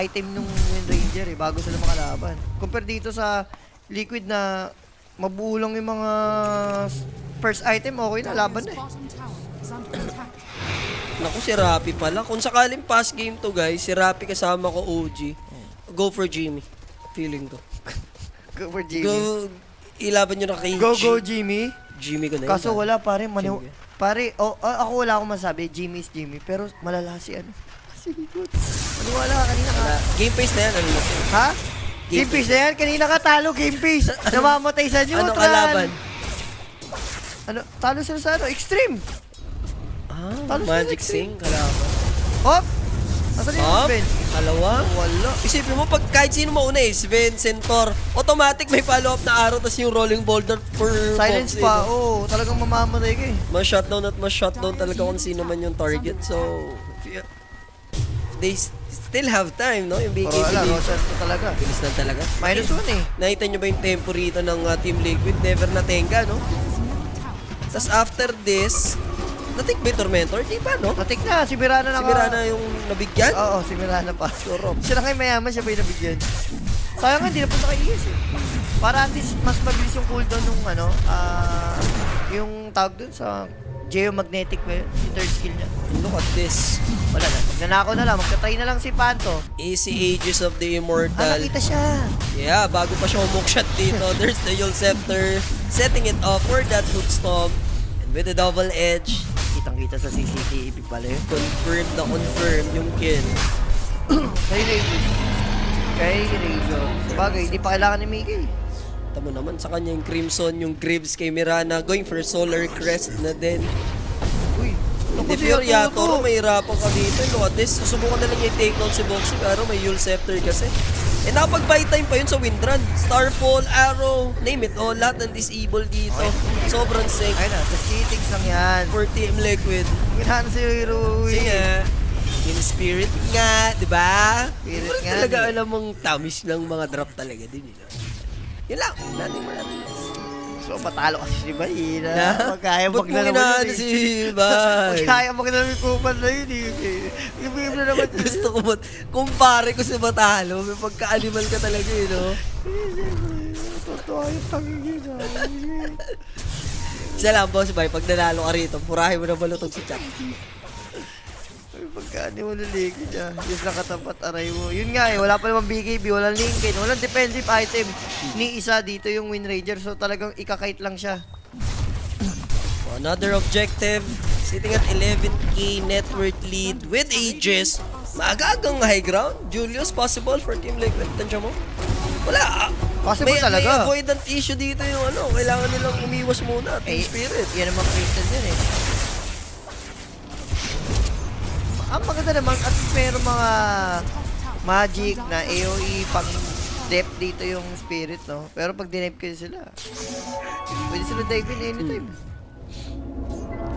item nung Wind Ranger eh, bago sila makalaban. Compare dito sa Liquid na mabuo lang yung mga first item, okay na, laban na eh. Bottom tower is under attack. Naku, si Rappi pala. Kung sakaling pass game to guys, si Rappi kasama ko OG. Go for Jimmy. Feeling ko. Go for Jimmy. Go, ilaban nyo na kay Go, Jimmy. Jimmy ko na yun. Kaso wala pare, Jimmy. pare, ako wala akong masabi, Jimmy is Jimmy, pero malala si ano. Si Ligot. Maniwala ka kanina ka. Game pace na yan, ano na? Ha? Game Face na yan, kanina ka talo, Game Face. Namamatay sa neutral. Anong kalaban? Ano, talo sila sa ano, Extreme. Talo sila Magic Extreme. Sing, kalaban. Hop! Asan yung Hop, Sven? kalawa. Wala. Isipin mo, pag kahit sino mauna eh, Sven, Centaur, automatic may follow-up na arrow, tas yung rolling boulder for Silence box, pa, eh, no? oo. Talagang mamamatay ka eh. Mas-shutdown at mas-shutdown talaga kung sino man yung target. So, they still have time, no? Yung BKB. Pero wala, Roshan to talaga. Bilis na talaga. Minus 1 eh. Nakita nyo ba yung tempo rito ng Team Liquid? Never na tenga, no? Tapos after this, natik ba yung Tormentor? Di ba, no? Natik na, si Mirana na Si Mirana yung nabigyan? Oo, si Mirana pa. Sure. Siya na kayo mayaman, siya pa yung nabigyan. Sayang nga, hindi na punta kay Ies eh. Para at least mas mabilis yung cooldown nung ano, yung tawag dun sa geomagnetic ba yun? Yung third skill niya. Look at this. Wala na. Magnanakaw na lang. Magta-try na lang si Panto. Easy Ages of the Immortal. Nakita siya. Yeah, bago pa siya hookshot dito, there's the Yule Scepter setting it up for that hook stomp. And with the double edge, Kitang-kita sa CCTV pala yun. confirm yung kill. Kay Razor. Kay Razor. Bagay, hindi pa kailangan ni Mickey. Tamo naman sa kanya yung Crimson, yung Greaves kay Mirana, going for Solar Crest na din. Uy. Hindi fear Yatoro, mahirapan ka dito. Look at this, susubukan na lang yung take down si Boxy, pero may Yule Scepter kasi. Eh nakapag-buy time pa yun sa Windrun. Starfall, Arrow, name it all, lahat ng disable dito. Sobrang safe Ayun na, sa cheatings lang yan. for Team Liquid. Ginahan si Rui. Sige. Yung spirit nga, di ba? Spirit Pero nga, talaga di. alam mong tamis ng mga drop talaga din. Yun lang, nothing more. So, matalo kasi si Bahina. Na? Magkaya Ba't mo maglalaro inaano yun si eh. Bay? Magkaya maglalaro yung kuman na yun eh. Ibigay na naman yun. Gusto ko ba, kumpare ko sa Batalo, may pagka-animal ka talaga eh, no? Totoo yung pangigin ah. Isa lang, boss, Bay, pag nanalo ka rito, purahin mo na balutog sa chat. Ay, pagkaan mo naligid niya. Yung nakatapat aray mo. Yun nga eh, wala pa naman BKB, walang Lincoln, walang defensive item. Ni isa dito yung Wind Ranger, so talagang ikakite lang siya. Another objective, sitting at 11k net worth lead with Aegis. Maaga-agang high ground. Julius, possible for Team Liquid. Tansya mo? Wala. Possible May talaga. avoidant issue dito yung ano. Kailangan nilang umiwas muna. Team Spirit. Yan naman Christian din eh. Ang maganda naman at meron mga magic na AoE pang depth dito yung spirit, no? Pero pag dinive kayo sila, pwede sila dive in anytime.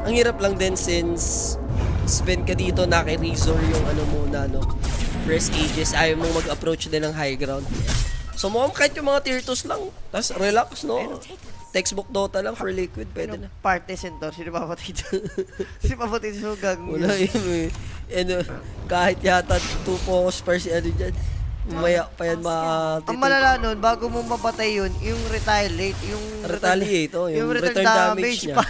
Ang hirap lang din since spend ka dito na kay Razor yung ano muna, no? First Aegis, ayaw mong mag-approach din ng high ground. So mukhang kahit yung mga tier 2s lang, tas relax, no? Textbook Dota lang for Liquid, pwede na. Parte Centaur, sino papatay dito? Sino papatay dito? Gagawin Wala yun eh. And, kahit yata 2 focus per si ano dyan. Mamaya pa yan Ang malala nun, bago mo mapatay yun, yung retaliate, yung Retaliate, oh, yung return damage niya.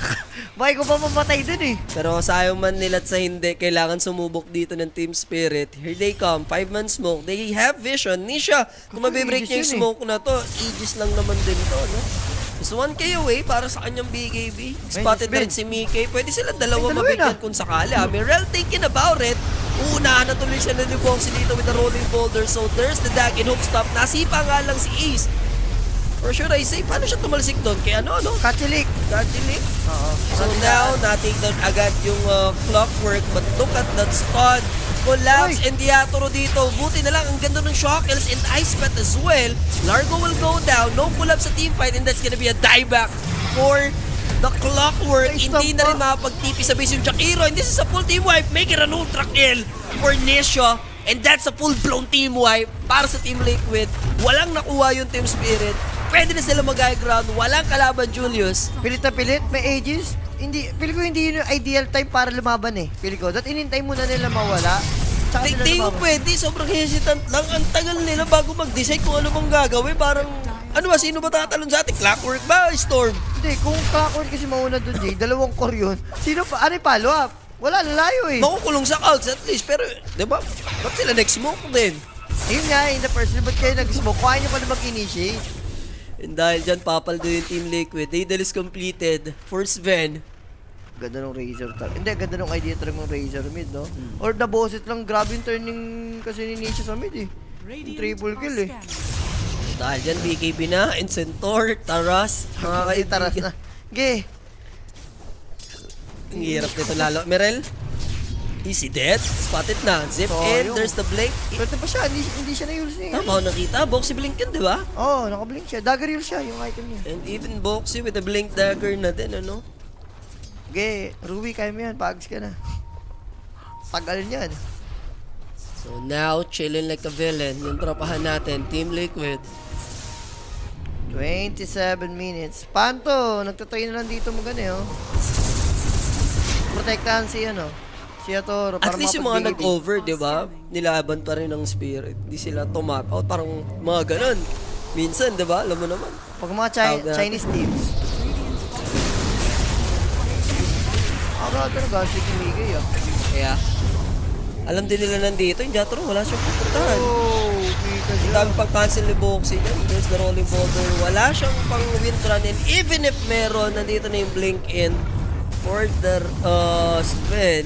Bakit ko pa mamatay dun eh? Pero sayang man nila at sa hindi, kailangan sumubok dito ng Team Spirit. Here they come, 5-man smoke. They have vision. Nisha, kung mabibreak niya yung Aegis yun smoke na to, Aegis lang naman din to, no? Is 1K away para sa kanyang BKB. Spotted na rin si Mickey. Pwede sila dalawa Ay, dalawa mabigyan na. kung sakali. Mirel thinking about it. Uunahan na tuloy siya na ni Boxy dito with the rolling boulder. So there's the dag in hook stop. Nasipa nga lang si Ace. Or should I say, paano siya tumalsik doon? Kaya ano? Kachilik. Gajilik. Oo. So now, na-take down agad yung clockwork. But look at that stun. Collapse and Diatoro dito. Buti na lang, ang ganda ng Shockles and Ice Pet as well. Largo will go down. No collapse sa team fight and that's gonna be a dieback for the clockwork. Ay, Hindi stop na pa. rin makapag-TP sa base yung Jakiro. And this is a full team wipe. Make it an ultra kill for Nisha. And that's a full-blown team wipe para sa Team Liquid. Walang nakuha yung Team Spirit. Pwede na sila mag-high ground. Walang kalaban, Julius. Pilit na pilit, may ages. Hindi, pili ko hindi yun yung ideal time para lumaban eh. Pili ko, that inintay muna nila mawala. Tsaka sila Hindi ko lumaban. pwede. Sobrang hesitant lang. Ang tagal nila bago mag-decide kung ano bang gagawin. Parang, ano ba, sino ba tatalon sa atin? Clockwork ba? Storm? Hindi, kung Clockwork kasi mauna dun, Jay, dalawang core yun. Sino pa? Ano yung follow-up? Wala, lalayo eh. Makukulong sa Calcs at least. Pero, di ba? Ba't sila next smoke din? Ayun nga, in the first place, ba't kayo nag-smoke? Kuhain nyo pa na mag-initiate. And dahil dyan, papaldo yung Team Liquid. Daedal is completed. First Ven. Ganda ng Razor tag. Hindi, ganda ng idea talaga ng Razor mid, no? Or the bosset lang, grabe yung turning kasi ni Nisha sa mid eh. Yung triple kill eh. Dahil dyan, BKB na. And Centaur, Taras. Mga Ay, taras kaibigan. na. Ge, Ang hirap nito lalo. Merel? Easy death. Spotted na. Zip So, in. yun. There's the blink. swerte pa siya, hindi siya na-use niya. Tama ko nakita. Boxy blink yun, di ba? Oo, naka-blink siya. Dagger use siya, yung item niya. And even Boxy with the blink dagger na din, ano? Ge, Ruby, kaya mo yan. Pags ka na. Tagal niyan. So now, chilling like a villain. Yung tropahan natin, Team Liquid. 27 minutes. Panto, nagtatry na lang dito magana eh, oh. Protektahan si ano, si Atoro. At least yung mga mapag-BKB. nag-over, di ba? Nilaban pa rin ng Spirit. Di sila tumap out. Parang mga ganun. Minsan, di ba? Alam mo naman. Pag mga Tawag natin. Chinese teams. Ito na gasig yung Migay ah. Kaya, alam din nila nandito. Yung Jatro, wala siyang pupuntahan. Oh, because Ang dami pang cancel ni Boxy dyan. There's the rolling boulder. Wala siyang pang win run. And even if meron, nandito na yung blink in for the spin.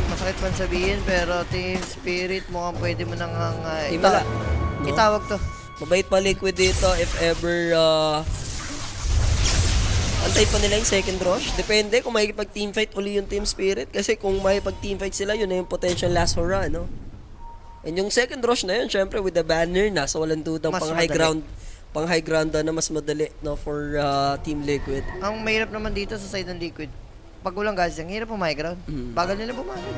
masakit man sabihin, pero Team Spirit mukhang pwede mo nang Himala, no? itawag to. Mabait pa Liquid dito if ever antay pa nila yung second rush. Depende kung makikipag teamfight uli yung Team Spirit. Kasi kung makikipag teamfight sila, yun na yung potential last hurrah, no? And yung second rush na yun, syempre with the banner na, so walang dudang Mas pang high madali. ground. Pang high ground na mas madali, no, for Team Liquid. Ang mahirap naman dito sa side ng Liquid, pag walang gas, ang hirap pumahay ground. Bagal nila bumangon.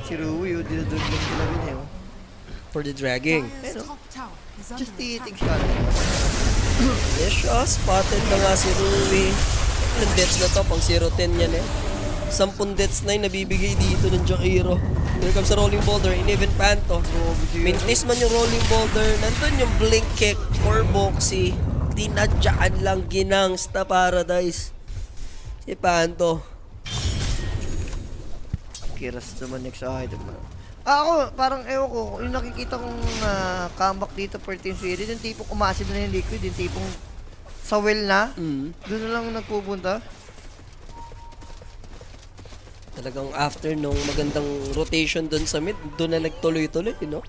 Si Rui, yun, dinadun lang sila rin eh. Oh. For the dragging. Dire's Pero, top tower is under just attack. eating shot. Yes, spotted na nga si Rui. Ilang deaths na to, pang 0-10 yan eh. 10 deaths na yung nabibigay dito ng Jakiro. Here comes the rolling boulder, and even Panto. Mintis man yung rolling boulder, nandun yung blink kick for Boxy. Tinadyaan lang ginangsta paradise. Si Panto. Kiras naman next item. Ako, parang ewan ko, yung nakikita kong comeback dito for Team Spirit, yung tipong umasid na yung Liquid, yung tipong sa well na, doon na lang nagpupunta. Talagang after nung magandang rotation dun sa mid, dun na nagtuloy-tuloy, no?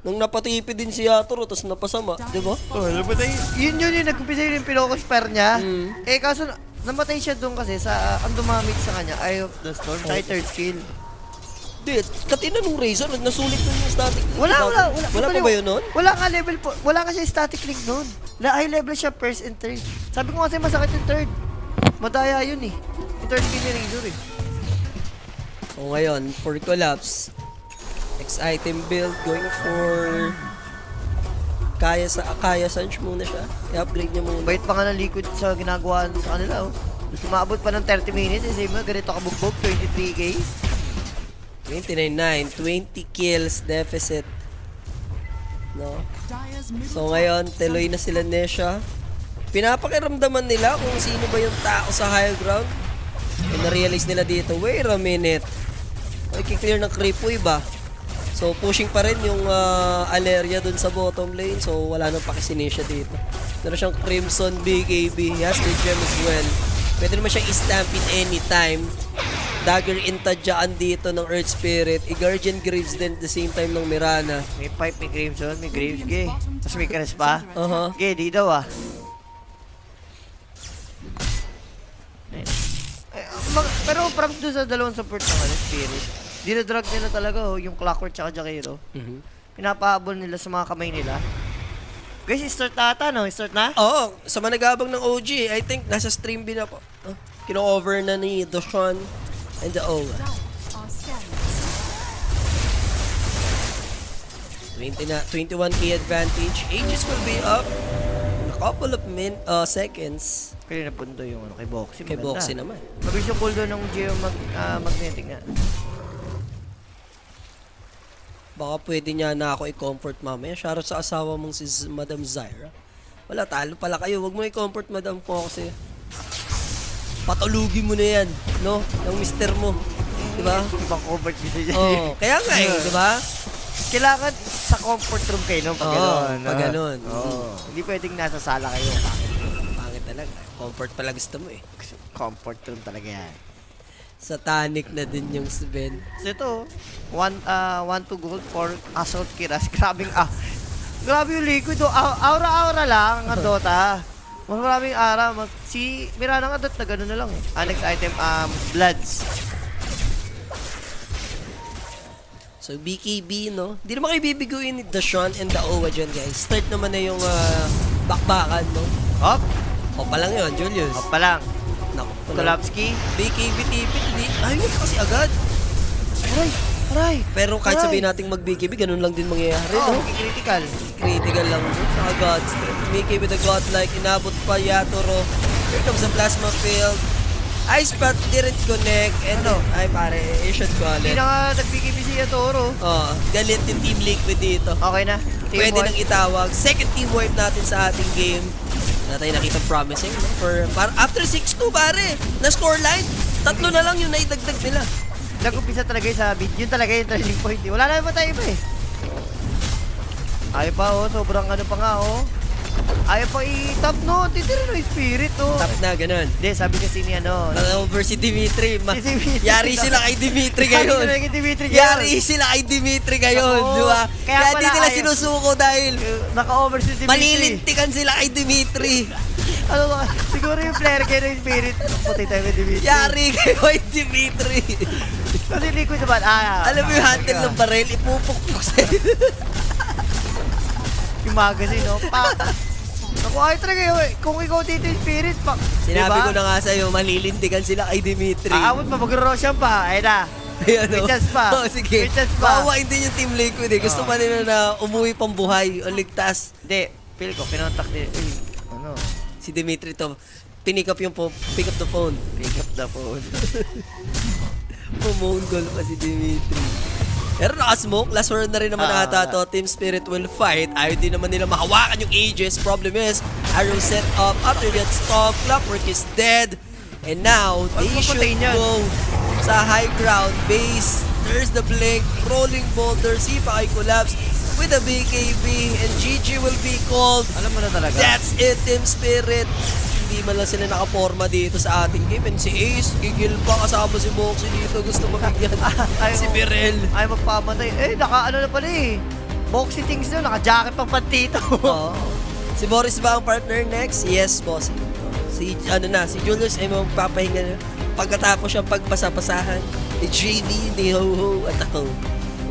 Nung napatipi din si Yatoro, tapos napasama, di ba? Oh, namatay. Yun yung nagkumpisa yun yung Pinocchio spare niya. Eh, kaso namatay siya doon kasi sa ang dumamit sa kanya, Eye of the Storm, sa third skill. Di, katina nung Razor, nasulit nun yung static. Wala Wala pa ba yun nun? Wala nga level po. Wala kasi static link nun. High level siya first and third. Sabi ko kasi masakit yung third. Madaya yun eh. Yung third skill ni Razor eh. O ngayon, for collapse, next item build, going for Kaya Sanch muna siya. I-upgrade niya muna. Bait pa nga ng Liquid sa ginagawa sa kanila oh. Maabot pa ng 30 minutes. Isipin mo, ganito kabugbog, 23k. 29-9, 20 kills deficit. No? Dire's middle So tower ngayon, is tuloy na sila Nesha. Pinapakiramdaman nila kung sino ba yung tao sa high ground. And na-realize nila dito, wait a minute. Ay, clear ng Kripoy ba? So pushing pa rin yung Aleria dun sa bottom lane. So wala nang pakisinesya dito. Meron siyang Crimson BKB. He has the gem as well. Pwede naman siyang i-stampin anytime. Dagger intadyaan dito ng Earth Spirit. I-Guardian Graves din at the same time ng Mirana. May pipe, may Crimson, may Graves, gay. Tapos may Cres pa. Uh-huh. Gay, di daw ah. Pero props doon sa dalawang support ng Spirit. Dinadrag nila talaga yung Clockwork tsaka Jakiro. Pinapahabol nila sa mga kamay nila. Guys, start na ata, no? Start na? Oo, sa managabang ng OG, I think nasa stream bin na po. Kino-over na ni Doshan and the Owa. are scanning. 21k advantage. Aegis will be up in a couple of seconds. Kaya napunto yung kay Boxy. Kay Boxy naman. Mabilis yung cooldown ng Magnetic nga. Baka pwede niya na ako i-comfort mamaya. Shoutout sa asawa mong si Madam Zyra. Wala, talo pala kayo. Huwag mo i-comfort Madam ko kasi patulugin mo na yan, no? Yung mister mo. Diba? Ibang comfort gusto niya. Oo. Kaya nga eh, diba? Kailangan sa comfort room kayo, no? Pag gano'n. Pag ganun. Oo. Hindi pwedeng nasa sala kayo. Pangit talaga. Comfort pala gusto mo eh. Comfort room talaga yan. Satanic na din yung Sven. So ito, 1 to gold for Assault Kiras. Grabe yung liquid. Aura-aura lang ang Dota. Mas maraming ara. Si Mirana nga na gano'n na lang eh. Next item, Bloods. So BKB, no? Hindi naman kayo bibiguin ni Dashawn and the Owa dyan, guys. Start naman na yung bakbakan, no? Hop. O pa lang yun, Julius. Hop pa lang. Naku, Kolapski. BKB tipid, hindi. Ayun kasi agad. Aray. Pero kahit Aray. sabihin nating mag-BKB, ganun lang din mangyayari, Oo, no? critical. Critical lang dun. Saka God's strength. BKB the godlike, inabot pa Yatoro. Here comes the plasma field. Ice Path didn't connect. And ay pare, Asian Hindi Golem. na nga nag-BKB si Yatoro. Oh, galit yung Team Liquid dito. Okay na. Team Pwede one. nang itawag. Second team wipe natin sa ating game. Na tayo nakita promising, no? Para after 6-2, pare, na scoreline, 3 na lang yung naidagdag nila. Nag-umpisa talaga yun sa bid. Yun talaga yung turning point. Wala na naman tayo iba eh. Ayaw pa oh. Sobrang ano pa nga oh. Ayaw pa i-top no. Titira no yung spirit oh. Top na, ganun. Hindi, sabi kasi ni ano. Over si Dimitri. Si Dimitri. Yari sila kay Dimitri ngayon. Sabi kay Dimitri Yari sila kay Dimitri ngayon, Oo. di ba? Kaya Kaya pala di nila ayaw. sinusuko dahil Naka-over si Dimitri. malilintikan sila kay Dimitri. Ano ba? Siguro yung player kayo ng spirit. Puti tayo kay Dimitri. Yari kayo kay Dimitri. Kasi liquid naman. Alam mo yung handle ng baril, ipupukpuk sa'yo. Yung magazine no. Naku, ay talaga yun. Kung ikaw dito yung spirit, Sinabi ko na nga sa'yo, malilintikan sila kay Dimitri. Aawot pa, mag-rosyan pa. Ayun na. Ayan, May oh. chance pa. Oh, sige. May chance pa. Bawain din yung Team Liquid eh. Gusto pa nila na umuwi pang buhay o ligtas. Hindi, feel ko, kinontak din. Ano? Si Dimitri to, pick up the phone. Pick up the phone. Pumonggol pa si Dimitri. Pero naka-smoke, last round na rin naman ata to. Team Spirit will fight. Ayaw din naman nila mahawakan yung Aegis. Problem is, Arrow set up. After that stop, Clockwork is dead. And now, they should go sa high ground base. There's the blink, rolling boulder, si pa ay collapse with a BKB and GG will be called. Alam mo na talaga. That's it, Team Spirit. Hindi man lang sila nakaporma dito sa ating game. And si Ace, gigil pa kasama si Moxie dito. Gusto mabigyan. Si Birel. Ay, magpamatay. Naka-ano na pala eh. Boxy things na, naka-jacket pang pantito. Oo. Si Boris ba ang partner next? Yes, boss. Si Julius ay magpapahinga na. Pagkatapos siyang pagpasapasahan ni JV, ni Ho-Ho, at ako.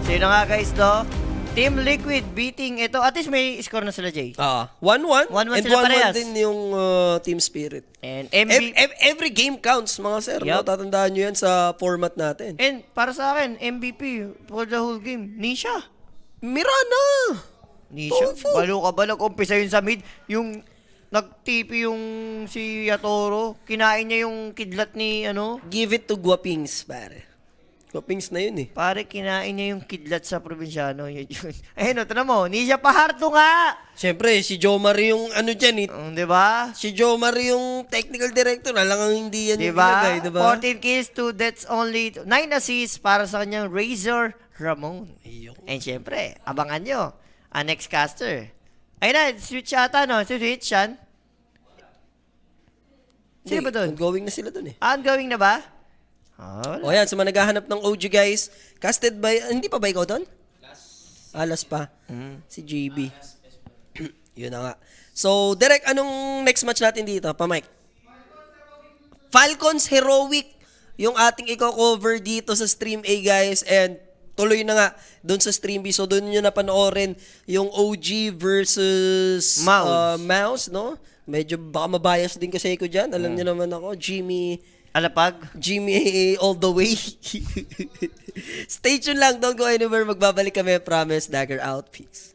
So yun na nga guys, no? Team Liquid beating ito. At least may score na sila, Jay. 1-1. 1-1 And sila 1-1 parehas. din yung Team Spirit. And Every game counts, mga sir. No? Yup. Tatandaan nyo yan sa format natin. And para sa akin, MVP for the whole game, Nisha. Mirana! Nisha, Tofu. balo ka ba? Nag-umpisa yun sa mid. Yung nag-TP yung si Yatoro. Kinain niya yung kidlat ni ano. Give it to Guapings, pare. Kapings na yun eh. Pare, kinain niya yung kidlat sa probinsyano. Yun. Ayun, tara mo, ni siya paharto nga! Siyempre, si Jomar yung ano dyan eh. Di ba? Si Jomar yung technical director. Alang ang hindi yan Di yung ba? ilagay, di ba? 14 kills, 2 deaths only, 9 assists para sa kanyang Razor Ramon. Ayun. And syempre, abangan nyo, ang next caster. Ayun na, switch ata, no? Switch yan. Sino ba doon? Ongoing na sila doon eh. Ongoing na ba? Oh, O yan, sa mga naghahanap ng OG guys, casted by, hindi pa ba ikaw doon? Alas pa. Si JB. Yun na nga. So, Derek, anong next match natin dito? Pa-Mike. Falcons Heroic yung ating i-cover dito sa Stream A guys, and tuloy na nga doon sa Stream B. So, doon nyo napanoorin yung OG versus Mouse, no? Medyo baka mabias din kasi ako dyan. Alam nyo naman ako, Jimmy all the way. Stay tuned lang. Don't go anywhere. Magbabalik kami. Promise. Dagger out. Peace.